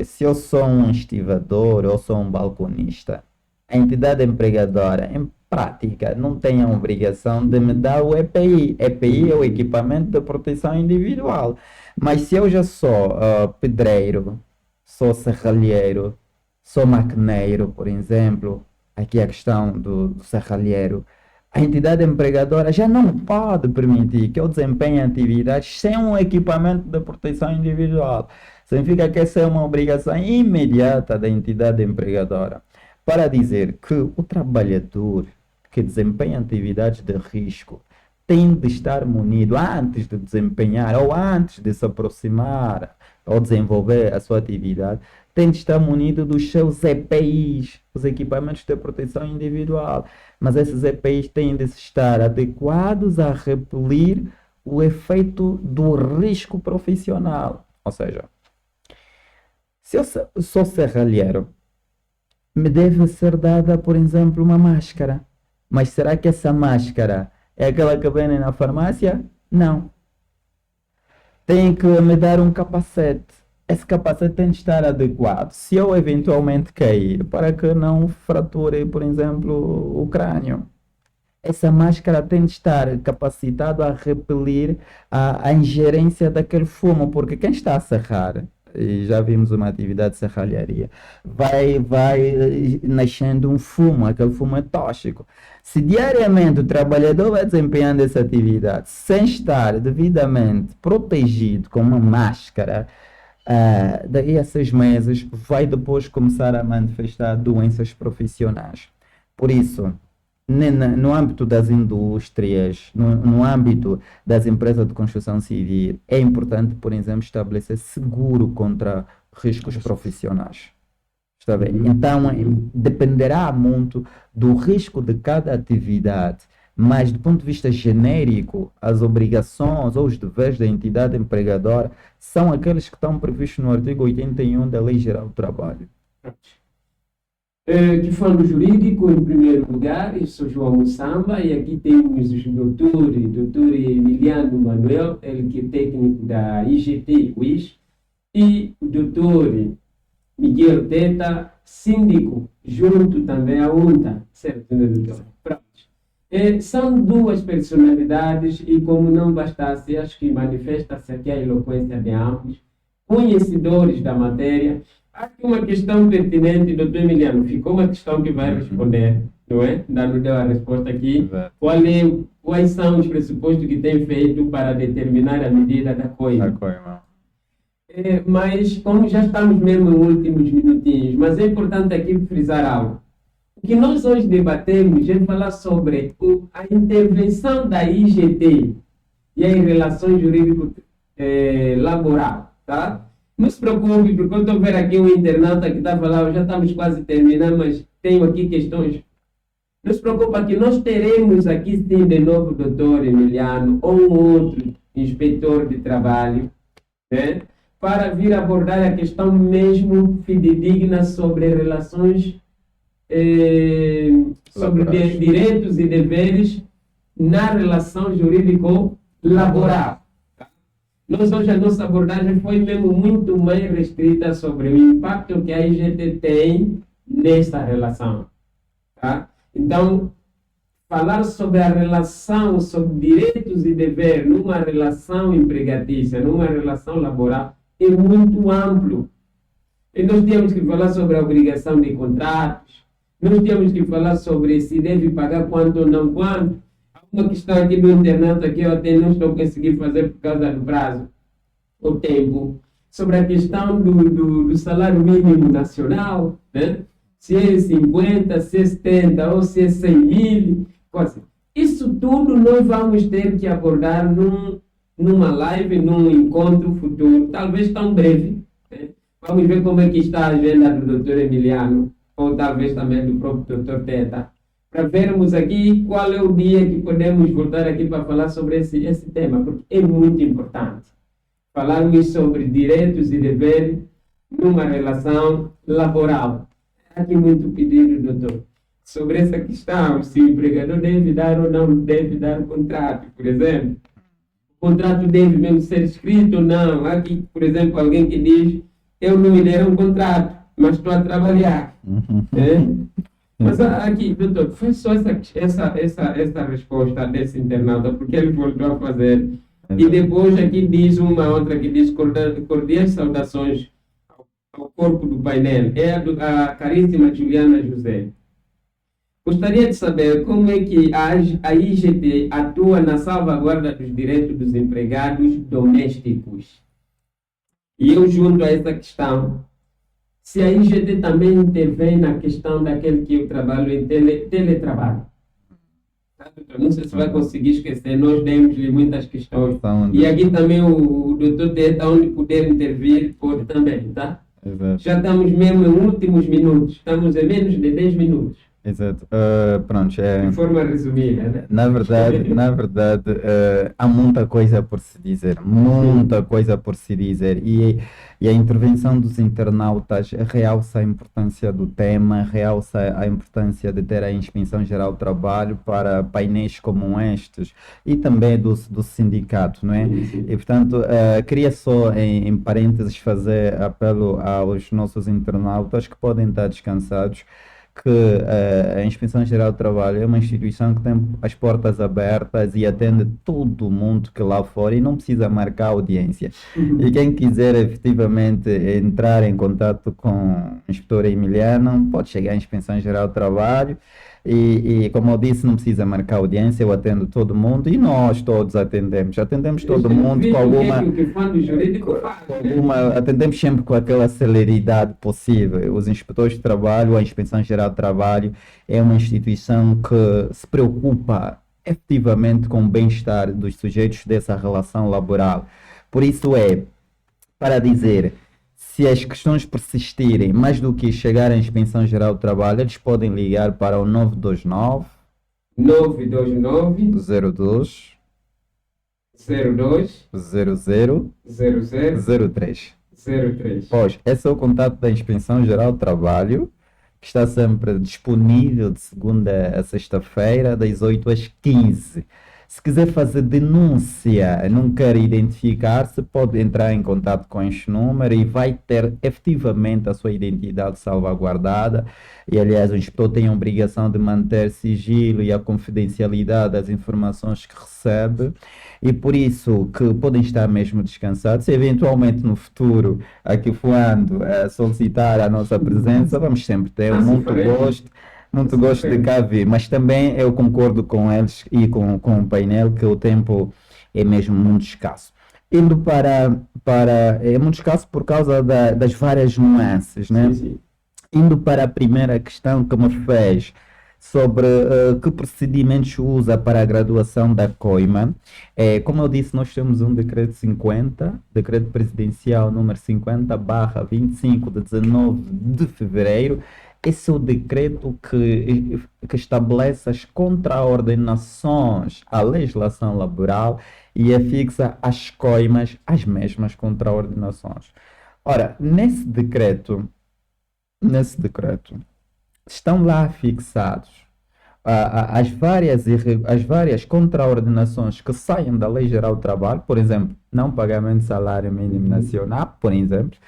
se eu sou um estivador ou sou um balconista, a entidade empregadora, em prática, não tem a obrigação de me dar o EPI. EPI é o equipamento de proteção individual. Mas se eu já sou pedreiro, sou serralheiro, sou maquineiro, por exemplo, aqui a questão do serralheiro, a entidade empregadora já não pode permitir que eu desempenhe atividades sem um equipamento de proteção individual. Significa que essa é uma obrigação imediata da entidade empregadora, para dizer que o trabalhador que desempenha atividades de risco tem de estar munido antes de desempenhar ou antes de se aproximar ou desenvolver a sua atividade, tem de estar munido dos seus EPIs, os equipamentos de proteção individual. Mas esses EPIs têm de estar adequados a repelir o efeito do risco profissional. Ou seja, se eu sou serralheiro, me deve ser dada, por exemplo, uma máscara. Mas será que essa máscara é aquela que vem na farmácia? Não. Tem que me dar um capacete. Esse capacete tem de estar adequado. Se eu eventualmente cair, para que não frature, por exemplo, o crânio. Essa máscara tem de estar capacitado a repelir a ingerência daquele fumo, porque quem está a serrar, e já vimos uma atividade de serralharia, vai nascendo um fumo, aquele fumo é tóxico. Se diariamente o trabalhador vai desempenhando essa atividade sem estar devidamente protegido com uma máscara, daí a 6 meses vai depois começar a manifestar doenças profissionais. Por isso, no âmbito das indústrias, no âmbito das empresas de construção civil, é importante, por exemplo, estabelecer seguro contra riscos profissionais. Está bem? Então, dependerá muito do risco de cada atividade, mas do ponto de vista genérico, as obrigações ou os deveres da entidade empregadora são aqueles que estão previstos no artigo 81 da Lei Geral do Trabalho. Que falando jurídico, em primeiro lugar, eu sou João Mussamba e aqui temos o doutor Emiliano Manuel, ele que é técnico da IGT UIS, e o doutor Miguel Teta, síndico, junto também à UNTA, certo, né, doutor? Pronto. São duas personalidades e, como não bastasse, acho que manifesta-se aqui a eloquência de ambos, conhecedores da matéria. Aqui uma questão pertinente, doutor Emiliano, ficou uma questão que vai responder, não é? Não deu a resposta aqui. Quais são os pressupostos que tem feito para determinar a medida da coisa? Mas, como já estamos mesmo em últimos minutinhos, mas é importante aqui frisar algo. O que nós hoje debatemos é falar sobre a intervenção da IGT e as relações jurídico-laboral, tá? Não se preocupe, porque eu estou a ver aqui um internauta que está falando, já estamos quase terminando, mas tenho aqui questões. Não se preocupe que nós teremos aqui sim de novo o doutor Emiliano ou um outro inspetor de trabalho, né, para vir abordar a questão mesmo fidedigna sobre relações, sobre direitos e deveres na relação jurídico-laboral. Nós hoje a nossa abordagem foi mesmo muito mais restrita sobre o impacto que a IGT tem nessa relação. Tá? Então, falar sobre a relação, sobre direitos e deveres numa relação empregatícia, numa relação laboral, é muito amplo. E nós temos que falar sobre a obrigação de contratos, nós temos que falar sobre se deve pagar quanto ou não quanto. Uma questão aqui do internato que eu até não estou conseguindo fazer por causa do prazo, o tempo, sobre a questão do salário mínimo nacional, né? Se é 50, se é 70 ou se é 100 mil, coisa. Isso tudo nós vamos ter que abordar numa live, num encontro futuro, talvez tão breve, né? Vamos ver como é que está a agenda do Dr. Emiliano, ou talvez também do próprio Dr. Teta, para vermos aqui qual é o dia que podemos voltar aqui para falar sobre esse tema, porque é muito importante. Falarmos sobre direitos e deveres numa relação laboral. Aqui muito pedido, doutor, sobre essa questão, se o empregador deve dar ou não deve dar contrato, por exemplo. O contrato deve mesmo ser escrito ou não. Aqui, por exemplo, alguém que diz, eu não me deram um contrato, mas estou a trabalhar. Mas aqui, doutor, foi só essa resposta desse internauta, porque ele voltou a fazer. E depois aqui diz uma outra que diz cordiais saudações ao corpo do painel. É a caríssima Juliana José. Gostaria de saber como é que a IGT atua na salvaguarda dos direitos dos empregados domésticos. E eu junto a essa questão, se a IGT também intervém na questão daquele que eu trabalho em teletrabalho. Não sei se vai conseguir esquecer, nós demos-lhe muitas questões. E aqui também o doutor Teta, onde puder intervir, pode também, tá? Exato. Já estamos mesmo em últimos minutos, estamos em menos de 10 minutos. Exato. Pronto, De forma resumida, né? na verdade, há muita coisa por se dizer, muita coisa por se dizer, e a intervenção dos internautas realça a importância do tema, realça a importância de ter a Inspeção Geral do Trabalho para painéis como estes, e também do sindicato, não é? E, portanto, queria só, em parênteses, fazer apelo aos nossos internautas que podem estar descansados, que a Inspeção Geral do Trabalho é uma instituição que tem as portas abertas e atende todo mundo que lá for e não precisa marcar audiência. E quem quiser efetivamente entrar em contato com o inspetor Emiliano, pode chegar à Inspeção Geral do Trabalho E como eu disse, não precisa marcar audiência, eu atendo todo mundo e nós todos atendemos todo mundo com alguma, O que faz do jurídico faz. atendemos sempre com aquela celeridade possível. Os inspetores de trabalho, a Inspeção Geral de Trabalho é uma instituição que se preocupa efetivamente com o bem-estar dos sujeitos dessa relação laboral. Por isso para dizer, se as questões persistirem, mais do que chegar à Inspeção Geral do Trabalho, eles podem ligar para o 929 929 02 02 00 00 03. 03. Pois, esse é o contato da Inspeção Geral do Trabalho, que está sempre disponível de segunda a sexta-feira, das 8 às 15. Se quiser fazer denúncia, não quer identificar-se, pode entrar em contato com este número e vai ter efetivamente a sua identidade salvaguardada. E, aliás, o inspetor tem a obrigação de manter sigilo e a confidencialidade das informações que recebe. E por isso que podem estar mesmo descansados. Se eventualmente no futuro, aqui voando, solicitar a nossa presença, vamos sempre ter muito gosto de cá vir, mas também eu concordo com eles e com o painel que o tempo é mesmo muito escasso. Indo é muito escasso por causa das várias nuances, né? Sim. Indo para a primeira questão que me fez sobre que procedimentos usa para a graduação da coima. Como eu disse, nós temos um decreto decreto presidencial número 50/25 de 19 de fevereiro. Esse é o decreto que estabelece as contraordenações à legislação laboral e afixa as coimas às mesmas contraordenações. Ora, nesse decreto estão lá fixados as várias contraordenações que saem da Lei Geral do Trabalho, por exemplo, não pagamento de salário mínimo nacional, por exemplo.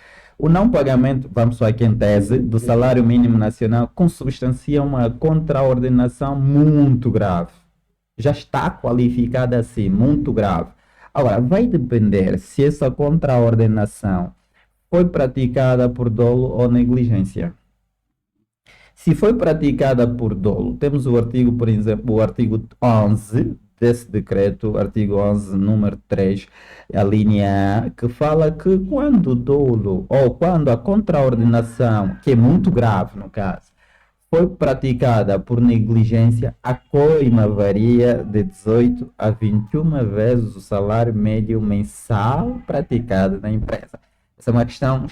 O não pagamento, vamos só aqui em tese, do salário mínimo nacional consubstancia uma contraordenação muito grave. Já está qualificada assim, muito grave. Agora, vai depender se essa contraordenação foi praticada por dolo ou negligência. Se foi praticada por dolo, temos o artigo, por exemplo, o artigo 11 desse decreto, artigo 11, número 3, a linha A, que fala que quando o dolo ou quando a contraordenação, que é muito grave no caso, foi praticada por negligência, a coima varia de 18 a 21 vezes o salário médio mensal praticado na empresa. Essa é uma questão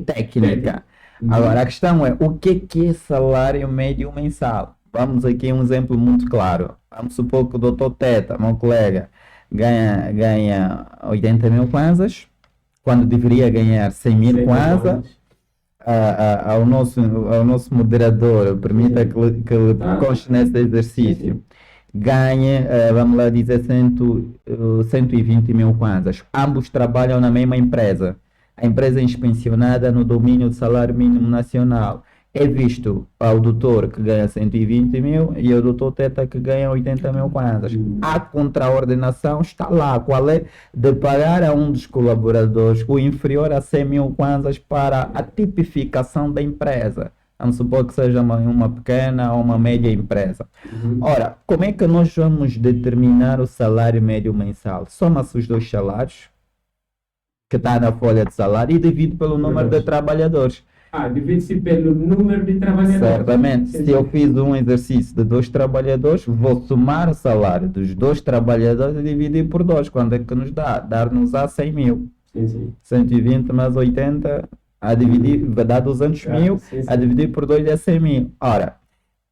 técnica. Agora, a questão é, o que é salário médio mensal? Vamos aqui a um exemplo muito claro. Vamos supor que o Dr. Teta, meu colega, ganha 80 mil kwanzas, quando deveria ganhar 100 mil kwanzas. Ao nosso moderador, permita que ele conste nesse exercício, ganha, vamos lá dizer, 120 mil kwanzas. Ambos trabalham na mesma empresa. A empresa é inspecionada no domínio do salário mínimo nacional. É visto ao doutor que ganha 120 mil e ao doutor Teta que ganha 80 mil kwanzas. A contraordenação está lá, qual é de pagar a um dos colaboradores o inferior a 100 mil kwanzas para a tipificação da empresa. Vamos supor que seja uma pequena ou uma média empresa. Ora, como é que nós vamos determinar o salário médio mensal? Soma-se os dois salários que está na folha de salário e divide pelo número de trabalhadores. Divide-se pelo número de trabalhadores. Certamente. Se eu fiz um exercício de 2 trabalhadores, vou somar o salário dos 2 trabalhadores e dividir por 2. Quando é que nos dá? Dar-nos a 100 mil. 120 mais 80, a dividir, vai dar 200 mil, a dividir por 2 é 100 mil. Ora,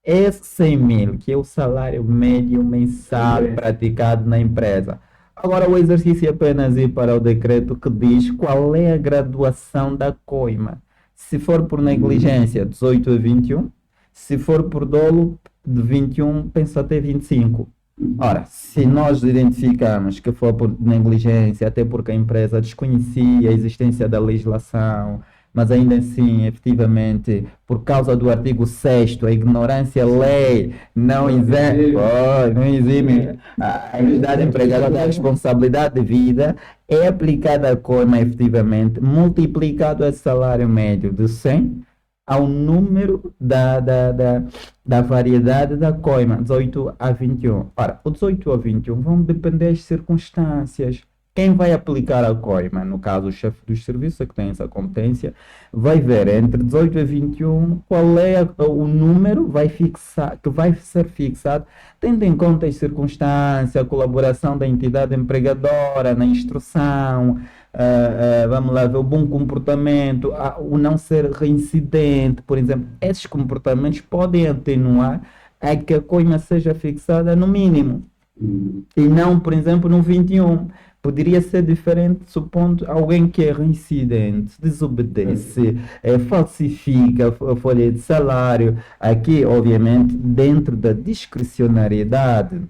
esse 100 mil, que é o salário médio mensal praticado na empresa. Agora o exercício é apenas ir para o decreto que diz qual é a graduação da coima. Se for por negligência, 18 a 21. Se for por dolo, de 21, penso até 25. Ora, se nós identificamos que for por negligência, até porque a empresa desconhecia a existência da legislação, mas ainda assim, efetivamente, por causa do artigo 6º, a ignorância lei não exime a entidade empregada da responsabilidade de vida, é aplicada a coima efetivamente, multiplicado esse salário médio de 100 ao número da variedade da coima, 18 a 21. Ora, o 18 a 21 vão depender das circunstâncias. Quem vai aplicar a coima, no caso o chefe dos serviços, que tem essa competência, vai ver entre 18 a 21 qual é o número que vai ser fixado, tendo em conta as circunstâncias, a colaboração da entidade empregadora na instrução, vamos lá ver o bom comportamento, o não ser reincidente, por exemplo. Esses comportamentos podem atenuar a que a coima seja fixada no mínimo e não, por exemplo, no 21. Poderia ser diferente, supondo alguém que é reincidente, desobedece, falsifica a folha de salário. Aqui, obviamente, dentro da discricionariedade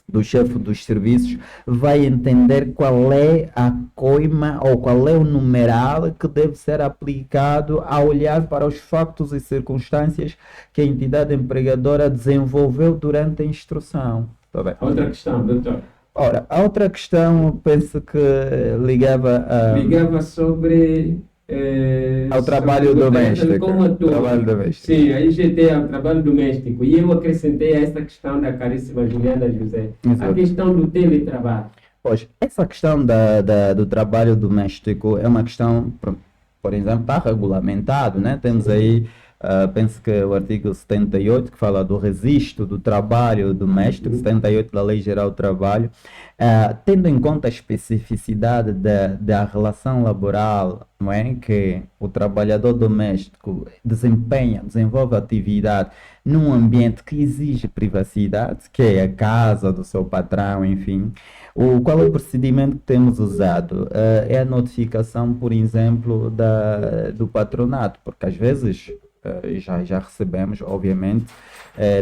do chefe dos serviços, vai entender qual é a coima ou qual é o numeral que deve ser aplicado a olhar para os factos e circunstâncias que a entidade empregadora desenvolveu durante a instrução. Tá bem? Outra questão, doutor. Ora, a outra questão, penso que ligava sobre ao trabalho doméstico. Como atua. Trabalho doméstico. Sim, a IGT é o trabalho doméstico. E eu acrescentei a essa questão da caríssima Juliana José. Exato. A questão do teletrabalho. Pois, essa questão do trabalho doméstico é uma questão, por exemplo, está regulamentado, né? Temos aí, penso que o artigo 78, que fala do registro do trabalho doméstico, 78 da Lei Geral do Trabalho, tendo em conta a especificidade da relação laboral, não é? Que o trabalhador doméstico desenvolve atividade num ambiente que exige privacidade, que é a casa do seu patrão, enfim. Qual é o procedimento que temos usado? É a notificação, por exemplo, do patronato, porque às vezes já recebemos, obviamente,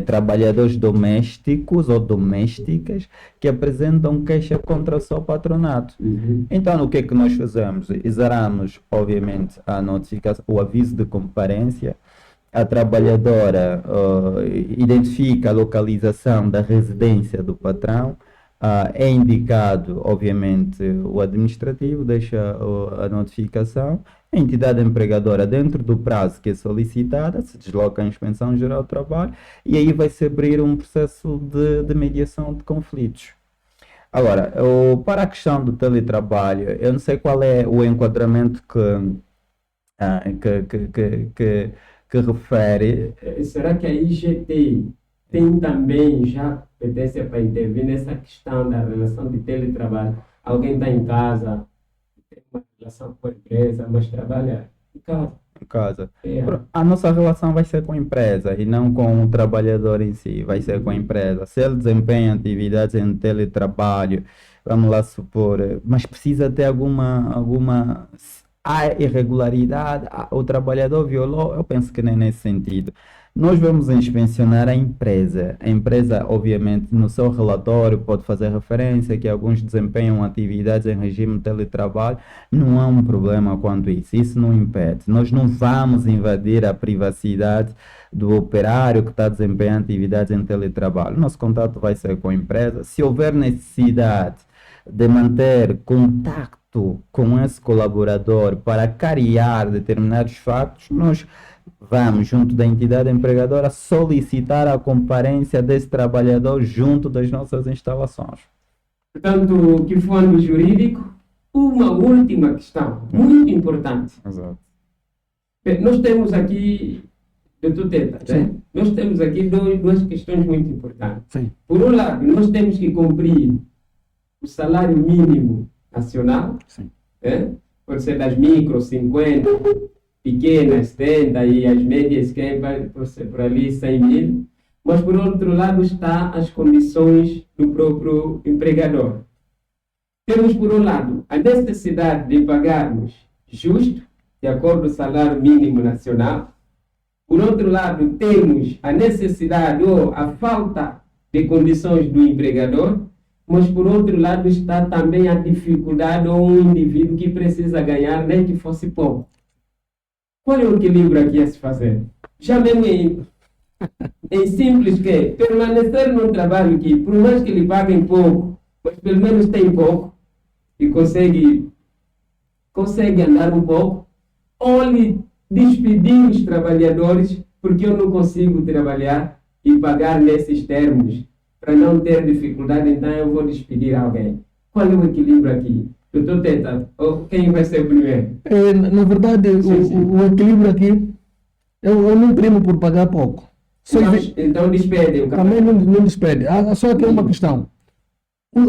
trabalhadores domésticos ou domésticas que apresentam queixa contra o seu patronato. Então, o que é que nós fazemos? Exaramos, obviamente, a notificação, o aviso de comparência. A trabalhadora identifica a localização da residência do patrão, é indicado, obviamente, o administrativo, deixa a notificação, a entidade empregadora, dentro do prazo que é solicitada, se desloca à Inspeção Geral do Trabalho e aí vai se abrir um processo de mediação de conflitos. Agora, para a questão do teletrabalho, eu não sei qual é o enquadramento que refere. Será que a IGT tem também já competência para intervir nessa questão da relação de teletrabalho? Alguém está em casa, tem uma relação com a empresa, mas trabalha em casa. Em casa. A nossa relação vai ser com a empresa e não com o trabalhador em si, vai ser com a empresa. Se ele desempenha atividades em teletrabalho, vamos lá supor, mas precisa ter alguma irregularidade, o trabalhador violou, eu penso que nem nesse sentido. Nós vamos inspecionar a empresa. A empresa, obviamente, no seu relatório pode fazer referência que alguns desempenham atividades em regime de teletrabalho. Não há um problema quanto a isso. Isso não impede. Nós não vamos invadir a privacidade do operário que está desempenhando atividades em teletrabalho. Nosso contato vai ser com a empresa. Se houver necessidade de manter contato com esse colaborador para clarear determinados fatos, nós vamos, junto da entidade empregadora, solicitar a comparência desse trabalhador junto das nossas instalações. Portanto, que for no jurídico, uma última questão, muito importante. Exato. Nós temos aqui, doutor Teta, né? Nós temos aqui duas questões muito importantes. Sim. Por um lado, nós temos que cumprir o salário mínimo nacional, Sim. né? Pode ser das micro, 50, pequenas, 70 e as médias que vai por ali 100 mil. Mas, por outro lado, está as condições do próprio empregador. Temos, por um lado, a necessidade de pagarmos justo, de acordo com o salário mínimo nacional. Por outro lado, temos a necessidade ou a falta de condições do empregador. Mas, por outro lado, está também a dificuldade ou um indivíduo que precisa ganhar, nem que fosse pouco. Qual é o equilíbrio aqui a se fazer? Já mesmo em simples que permanecer num trabalho que, por mais que lhe paguem pouco, mas pelo menos tem pouco e consegue andar um pouco, ou lhe despedir os trabalhadores porque eu não consigo trabalhar e pagar nesses termos. Para não ter dificuldade, então eu vou despedir alguém. Qual é o equilíbrio aqui? Doutor Teta, quem vai ser o primeiro? Na verdade, Sim, sim. o equilíbrio aqui, eu não primo por pagar pouco. Só que Então despedem o também não despede. Só que é uma questão.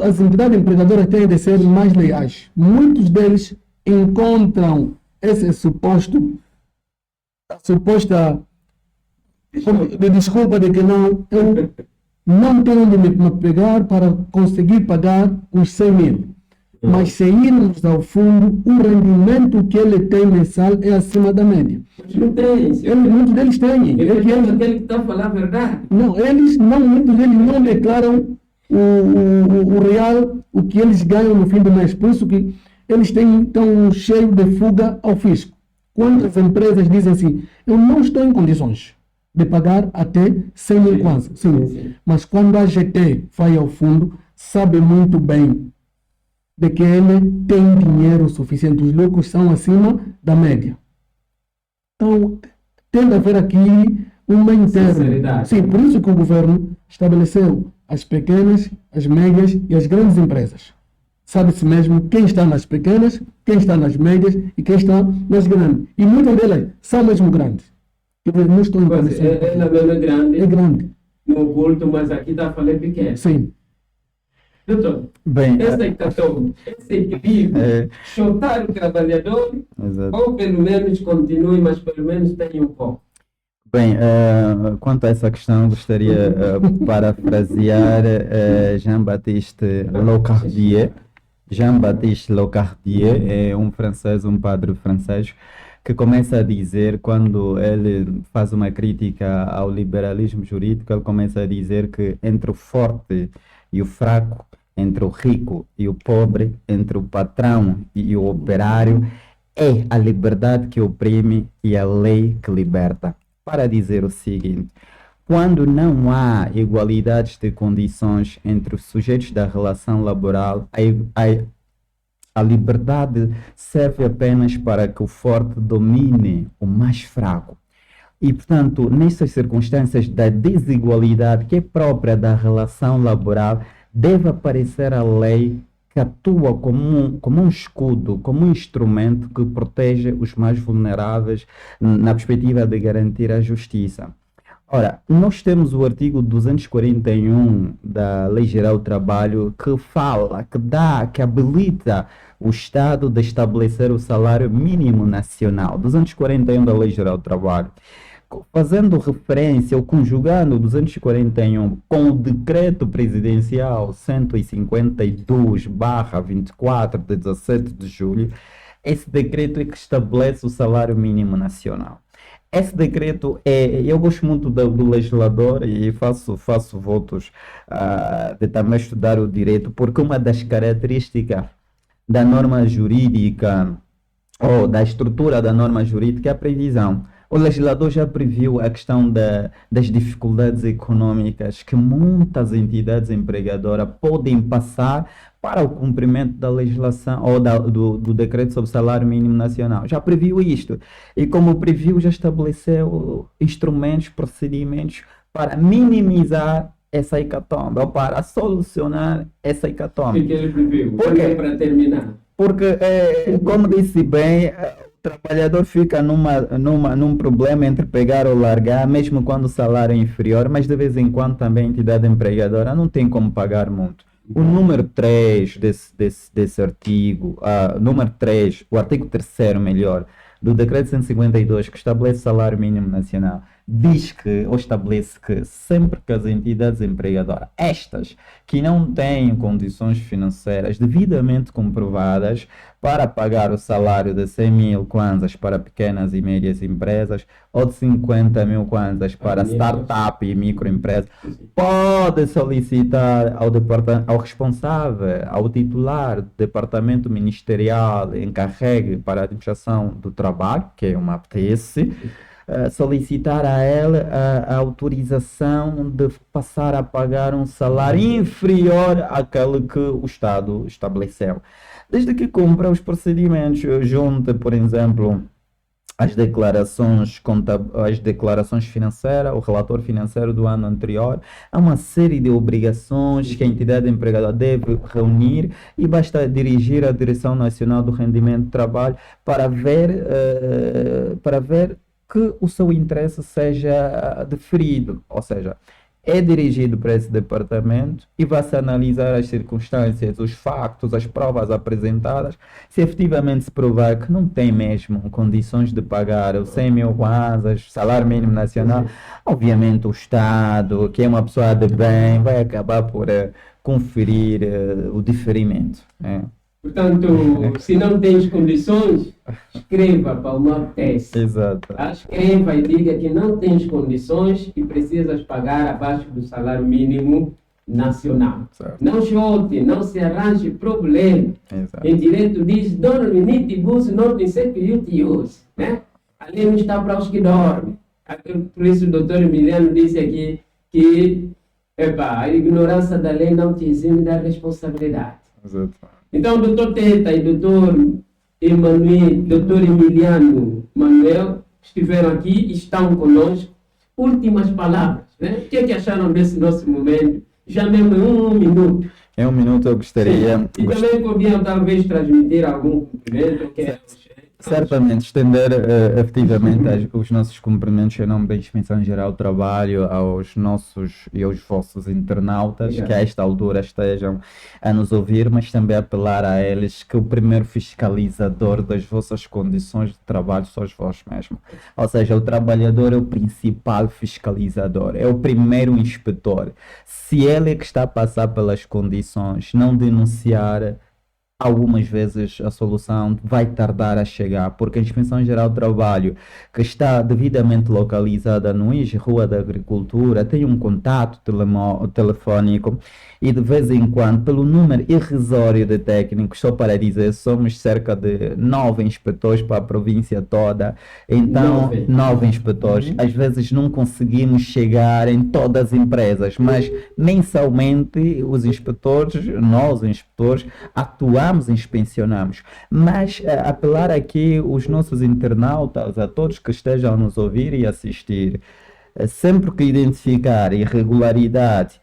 As entidades empregadoras têm de ser mais leais. Muitos deles encontram esse suposta de desculpa de que não, eu não tenho onde me pegar para conseguir pagar os 100 mil. Mas se irmos ao fundo, o rendimento que ele tem mensal é acima da média. Não tem. Muitos deles têm. Aquele que está a falar a verdade. Não, muitos deles não declaram o real, o que eles ganham no fim do mês. Por isso que eles estão cheios de fuga ao fisco. Quantas empresas dizem assim, eu não estou em condições de pagar até 100 mil kwanza. Sim. Mas quando a GT vai ao fundo, sabe muito bem de que ele tem dinheiro suficiente. Os lucros são acima da média. Então, tem de haver aqui uma interna. Sim, por isso que o governo estabeleceu as pequenas, as médias e as grandes empresas. Sabe-se mesmo quem está nas pequenas, quem está nas médias e quem está nas grandes. E muitas delas são mesmo grandes. Não estou em condições. Ela mesmo é grande. É grande. No oculto, mas aqui está falando pequeno. Sim. Doutor, Bem, esse equilíbrio, chutar o trabalhador, exato. ou pelo menos continue, mas pelo menos tenha um pouco. Bem, quanto a essa questão, gostaria parafrasear Jean-Baptiste Locardier. Jean-Baptiste Locardier é um francês, um padre francês, que começa a dizer, quando ele faz uma crítica ao liberalismo jurídico, ele começa a dizer que entre o forte e o fraco, entre o rico e o pobre, entre o patrão e o operário, é a liberdade que oprime e a lei que liberta. Para dizer o seguinte, quando não há igualdades de condições entre os sujeitos da relação laboral, a liberdade serve apenas para que o forte domine o mais fraco. E, portanto, nessas circunstâncias da desigualdade que é própria da relação laboral, deve aparecer a lei que atua como um escudo, como um instrumento que protege os mais vulneráveis na perspectiva de garantir a justiça. Ora, nós temos o artigo 241 da Lei Geral do Trabalho que fala, que habilita o Estado de estabelecer o salário mínimo nacional. 241 da Lei Geral do Trabalho. Fazendo referência ou conjugando o 241 com o Decreto Presidencial 152/24 de 17 de julho, esse decreto é que estabelece o salário mínimo nacional. Esse decreto eu gosto muito do legislador e faço votos de também estudar o direito, porque uma das características da norma jurídica ou da estrutura da norma jurídica é a previsão. O legislador já previu a questão das dificuldades econômicas que muitas entidades empregadoras podem passar para o cumprimento da legislação ou do decreto sobre salário mínimo nacional. Já previu isto. E como previu, já estabeleceu instrumentos, procedimentos para minimizar essa hecatombe, ou para solucionar essa hecatombe. O que ele previu? Para terminar. Porque, como disse bem, o trabalhador fica num problema entre pegar ou largar, mesmo quando o salário é inferior, mas de vez em quando também a entidade empregadora não tem como pagar muito. O número 3 desse artigo, número 3, o artigo 3º melhor, do Decreto 152, que estabelece o salário mínimo nacional, diz que, ou estabelece que, sempre que as entidades empregadoras, estas que não têm condições financeiras devidamente comprovadas para pagar o salário de 100 mil kwanzas para pequenas e médias empresas, ou de 50 mil kwanzas para startup e microempresas, pode solicitar ao responsável, ao titular do departamento ministerial encarregue para a administração do trabalho, que é uma APTS, solicitar a ela a autorização de passar a pagar um salário inferior àquele que o Estado estabeleceu. Desde que cumpra os procedimentos, junto, por exemplo, as declarações financeiras, o relatório financeiro do ano anterior. Há uma série de obrigações que a entidade empregadora deve reunir e basta dirigir à Direção Nacional do Rendimento do Trabalho para ver que o seu interesse seja deferido, ou seja, é dirigido para esse departamento e vai-se analisar as circunstâncias, os factos, as provas apresentadas. Se efetivamente se provar que não tem mesmo condições de pagar os 100 mil kwanzas, salário mínimo nacional, obviamente o Estado, que é uma pessoa de bem, vai acabar por conferir o diferimento, né? Portanto, se não tens condições, escreva para o MAPTES. Exato. Escreva e diga que não tens condições e precisas pagar abaixo do salário mínimo nacional. Certo. Não chote, não se arranje problema. Exato. Em direito diz, dono limite bus, não tem sempre use, né? A lei não está para os que dormem. Por isso o doutor Emiliano disse aqui que a ignorância da lei não te exime da responsabilidade. Exato. Então, doutor Teta e doutor Emiliano Manuel estiveram aqui e estão conosco. Últimas palavras, né? O que é que acharam desse nosso momento? Já mesmo em um minuto. Em um minuto eu gostaria... E também podiam talvez transmitir algum cumprimento. Certamente, estender efetivamente os nossos cumprimentos em nome da Inspeção Geral do Trabalho aos nossos e aos vossos internautas que a esta altura estejam a nos ouvir, mas também apelar a eles que o primeiro fiscalizador das vossas condições de trabalho sois vós mesmos. Ou seja, o trabalhador é o principal fiscalizador, é o primeiro inspetor. Se ele é que está a passar pelas condições, não denunciar, algumas vezes a solução vai tardar a chegar, porque a Inspeção Geral do Trabalho, que está devidamente localizada no IJ, Rua da Agricultura, tem um contato telefónico e de vez em quando, pelo número irrisório de técnicos, só para dizer, somos cerca de 9 inspetores para a província toda, então 9 inspetores, às vezes não conseguimos chegar em todas as empresas, mas mensalmente os inspetores, nós os inspetores, atuamos e inspecionamos, mas apelar aqui os nossos internautas, a todos que estejam a nos ouvir e assistir, sempre que identificar irregularidade,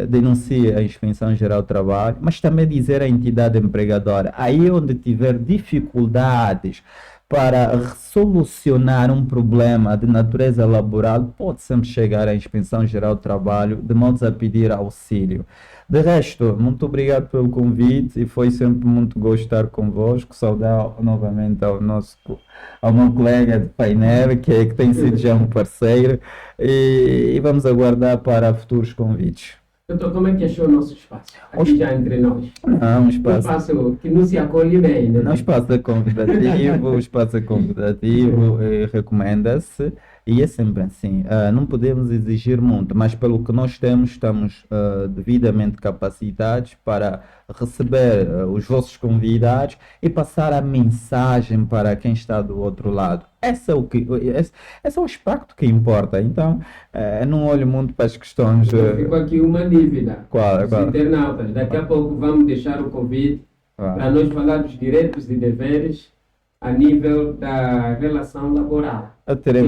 denuncie a Inspeção Geral do Trabalho, mas também dizer à entidade empregadora, aí onde tiver dificuldades para solucionar um problema de natureza laboral, pode sempre chegar à Inspeção Geral do Trabalho, de modo a pedir auxílio. De resto, muito obrigado pelo convite e foi sempre muito gosto estar convosco. Saudar novamente ao meu colega de painel, que tem sido já um parceiro, e vamos aguardar para futuros convites. Doutor, como é que achou o nosso espaço? Aqui já entre nós. Um espaço que não se acolhe bem, né? Um espaço convidativo, recomenda-se. E é sempre assim, não podemos exigir muito, mas pelo que nós temos, estamos devidamente capacitados para receber os vossos convidados e passar a mensagem para quem está do outro lado. Esse é o aspecto que importa. Então, não olho muito para as questões... Ficou aqui uma dívida. Qual? Os internautas. Daqui a pouco vamos deixar o convite para nós falar dos direitos e deveres a nível da relação laboral. Terei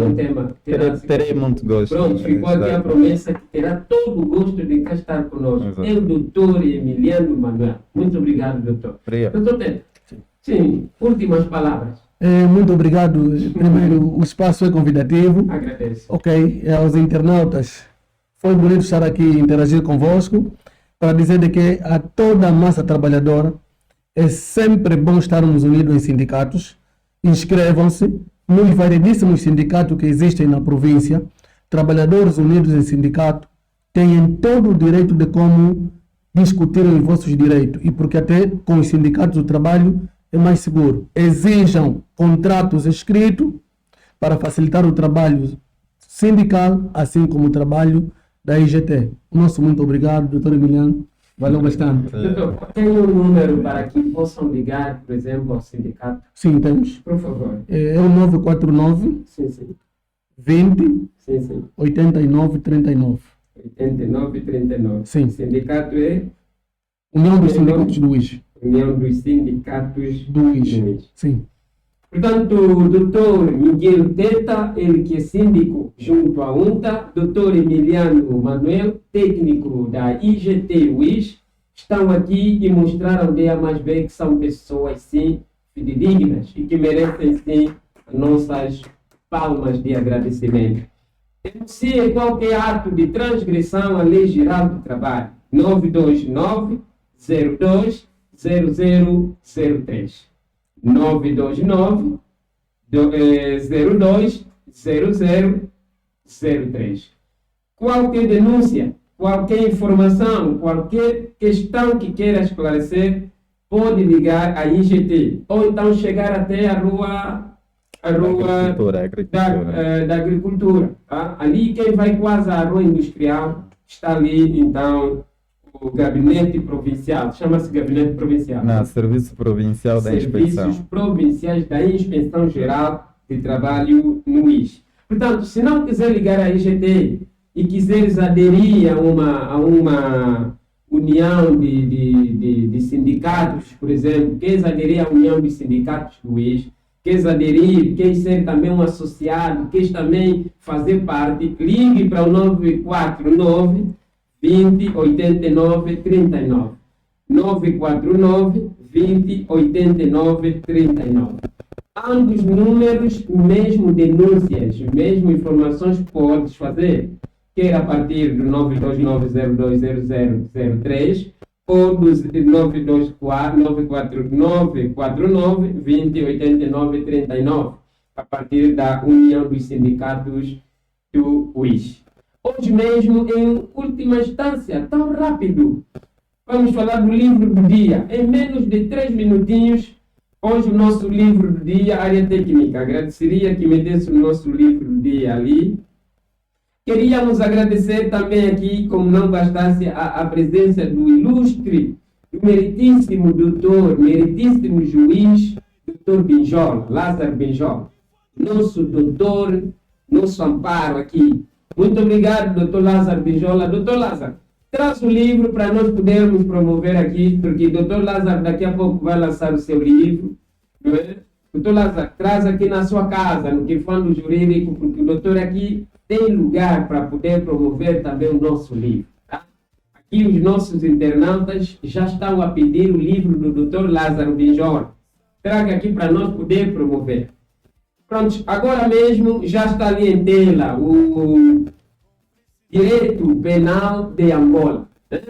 muito gosto. Pronto, ficou aqui a promessa que terá todo o gosto de cá estar conosco. É o doutor Emiliano Manuel. Muito obrigado, doutor. Obrigado. Doutor Tete, sim, últimas palavras. Muito obrigado. Primeiro, o espaço é convidativo. Agradeço. Ok, aos internautas, foi bonito estar aqui e interagir convosco para dizer de que a toda a massa trabalhadora é sempre bom estarmos unidos em sindicatos. Inscrevam-se nos variedíssimos sindicatos que existem na província. Trabalhadores unidos em sindicato têm todo o direito de como discutirem os vossos direitos, e porque até com os sindicatos do trabalho é mais seguro. Exijam contratos escritos para facilitar o trabalho sindical, assim como o trabalho da IGT. Nosso muito obrigado, doutor Emiliano. Valeu bastante. Doutor, tem um número para que possam ligar, por exemplo, ao sindicato? Sim, temos. Por favor. É o 949 sim. 20 sim. 89 39. 89 39. Sim. O sindicato é? União dos Sindicatos do IJ. União dos Sindicatos do IJ. Sim. Portanto, o doutor Miguel Teta, ele que é síndico junto à UNTA, doutor Emiliano Manuel, técnico da IGT UIS, estão aqui e mostraram ao dia mais bem que são pessoas, sim, fidedignas e que merecem, sim, nossas palmas de agradecimento. Denuncie qualquer ato de transgressão à Lei Geral do Trabalho, 929-02-0003. 929-02-0003. Qualquer denúncia, qualquer informação, qualquer questão que queira esclarecer, pode ligar à IGT ou então chegar até a rua da agricultura. Tá? Ali quem vai quase à rua industrial, está ali então o gabinete provincial, chama-se gabinete provincial. Não, Serviço Provincial da Inspeção. Serviços Provinciais da Inspeção Geral de Trabalho no IS. Portanto, se não quiser ligar à IGT e quiseres aderir a uma união de sindicatos, por exemplo, queres aderir à união de sindicatos do IS, queres aderir, queres ser também um associado, queres também fazer parte, ligue para o 949 20 89 39. 949 20 89 39. Ambos números, mesmo denúncias, mesmo informações podes fazer, quer a partir do 929020003 ou dos 949 20 89 39, a partir da União dos Sindicatos do UIS. Hoje mesmo, em última instância, tão rápido, vamos falar do livro do dia. Em menos de 3 minutinhos, hoje o nosso livro do dia, área técnica. Agradeceria que me desse o nosso livro do dia ali. Queríamos agradecer também aqui, como não bastasse, a presença do ilustre, do meritíssimo doutor, meritíssimo juiz, doutor Benjola, Lázaro Benjola. Nosso doutor, nosso amparo aqui. Muito obrigado, doutor Lázaro Benjola. Doutor Lázaro, traz o livro para nós podermos promover aqui, porque doutor Lázaro daqui a pouco vai lançar o seu livro. Não é? Doutor Lázaro, traz aqui na sua casa, no Quifando Jurídico, porque o doutor aqui tem lugar para poder promover também o nosso livro. Tá? Aqui os nossos internautas já estão a pedir o livro do doutor Lázaro Benjola. Traga aqui para nós poder promover. Pronto, agora mesmo já está ali em tela o Direito Penal de Angola. Né?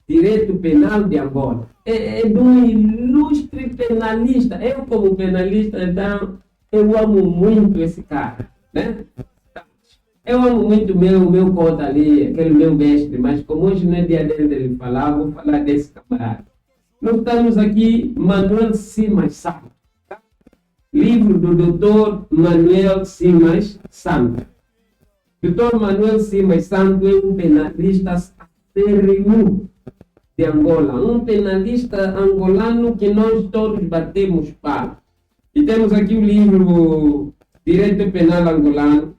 Direito Penal de Angola. É de um ilustre penalista. Eu, como penalista, então, eu amo muito esse cara. Né? Eu amo muito meu cota ali, aquele meu mestre, mas como hoje não é dia dele falar, vou falar desse camarada. Nós estamos aqui, Manuel Simas Santos. Livro do Dr. Manuel Simas Santos. Dr. Manuel Simas Santos é um penalista acérrimo de Angola, um penalista angolano que nós todos batemos palma. E temos aqui o livro Direito Penal Angolano.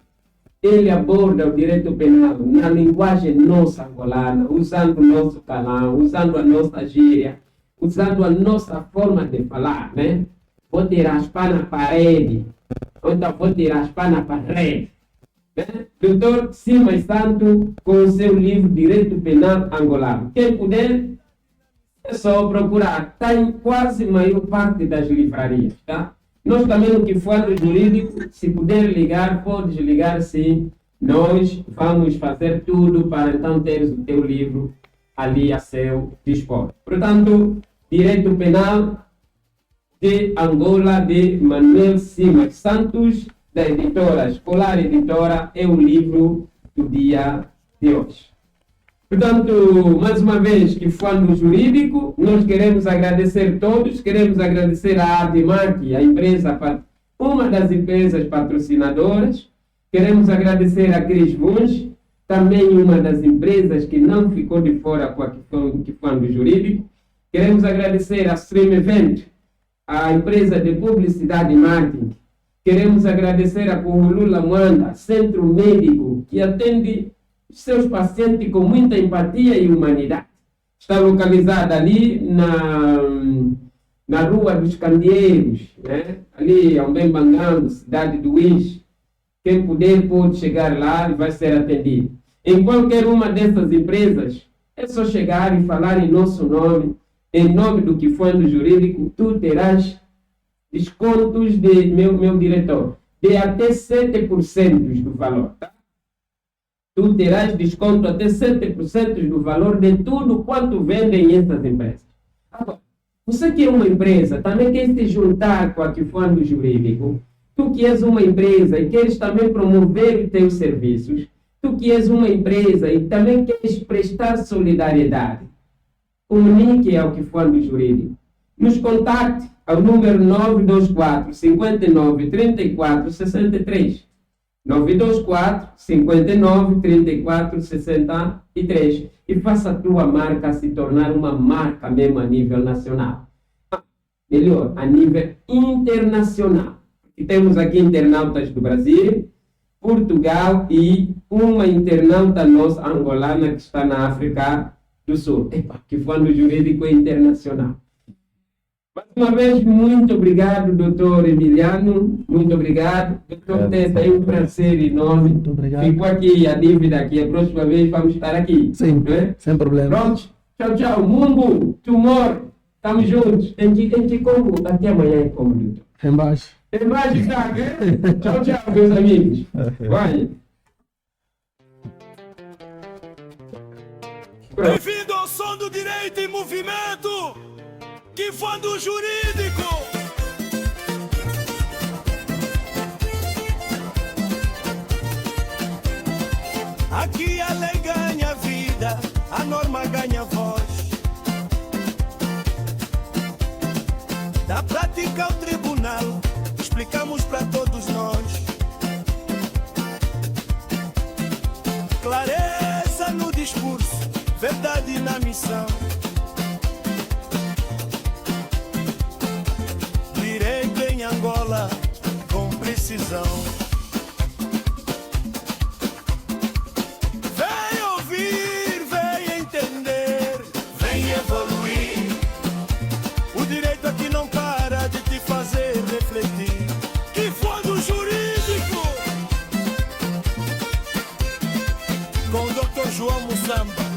Ele aborda o direito penal na linguagem nossa angolana, usando o nosso calão, usando a nossa gíria, usando a nossa forma de falar, né? Vou te raspar na parede, ou então vou te raspar na parede. Né? Doutor Simas Santos, com o seu livro Direito Penal Angolano. Quem puder, é só procurar. Está em quase a maior parte das livrarias. Tá? Nós também no Quifando Jurídico, se puder ligar, pode ligar sim. Nós vamos fazer tudo para então teres o teu livro ali a seu dispor. Portanto, Direito Penal de Angola, de Manuel Simas Santos, da editora Escolar Editora, é o livro do dia de hoje. Portanto, mais uma vez, Quifando Jurídico, nós queremos agradecer todos, queremos agradecer a Admark, a empresa, uma das empresas patrocinadoras, queremos agradecer a Cris Vuns, também uma das empresas que não ficou de fora com a Quifando Jurídico, queremos agradecer a Stream Event, a empresa de publicidade e marketing. Queremos agradecer a Kuhulula Mwanda, centro médico que atende seus pacientes com muita empatia e humanidade. Está localizada ali na Rua dos Candeeiros, né? Ali ao bem Bangando, cidade do Uís. Quem puder pode chegar lá e vai ser atendido. Em qualquer uma dessas empresas, é só chegar e falar em nosso nome, em nome do Kifundo Jurídico, tu terás descontos de, meu diretor, de até 7% do valor. Tá? Tu terás desconto até 7% do valor de tudo quanto vendem essas empresas. Agora, você que é uma empresa, também quer se juntar com a Kifundo Jurídico. Tu que és uma empresa e queres também promover os teus serviços. Tu que és uma empresa e também queres prestar solidariedade. Comunique ao Kifundo Jurídico. Nos contacte ao número 924 59 34 63. 924 59 34 63 e faça a tua marca se tornar uma marca mesmo a nível nacional. Melhor, a nível internacional. E temos aqui internautas do Brasil, Portugal e uma internauta nossa angolana que está na África do Sul. Epa, Kifundo Jurídico internacional. Mais uma vez, muito obrigado, doutor Emiliano. Muito obrigado. Doutor Teta, é um prazer enorme. Muito obrigado. Ficou aqui a dívida que a próxima vez vamos estar aqui. Sim, né? sem problema. Pronto. Tchau, tchau. Mumbo, tomorrow. Estamos juntos. A gente como? Até amanhã é como, doutor. Embaixo. É mais, tá? Tchau, tchau, meus amigos. Vai. Bem-vindo ao som do direito em movimento, Kifundo Jurídico. Aqui a lei ganha vida, a norma ganha voz. Da prática ao tribunal, explicamos para todos nós. Clareza no discurso, verdade na missão. Direito em Angola, com precisão. Vem ouvir, vem entender, vem evoluir. O direito aqui não para de te fazer refletir. Kifundo Jurídico, com o Dr. João Mussamba.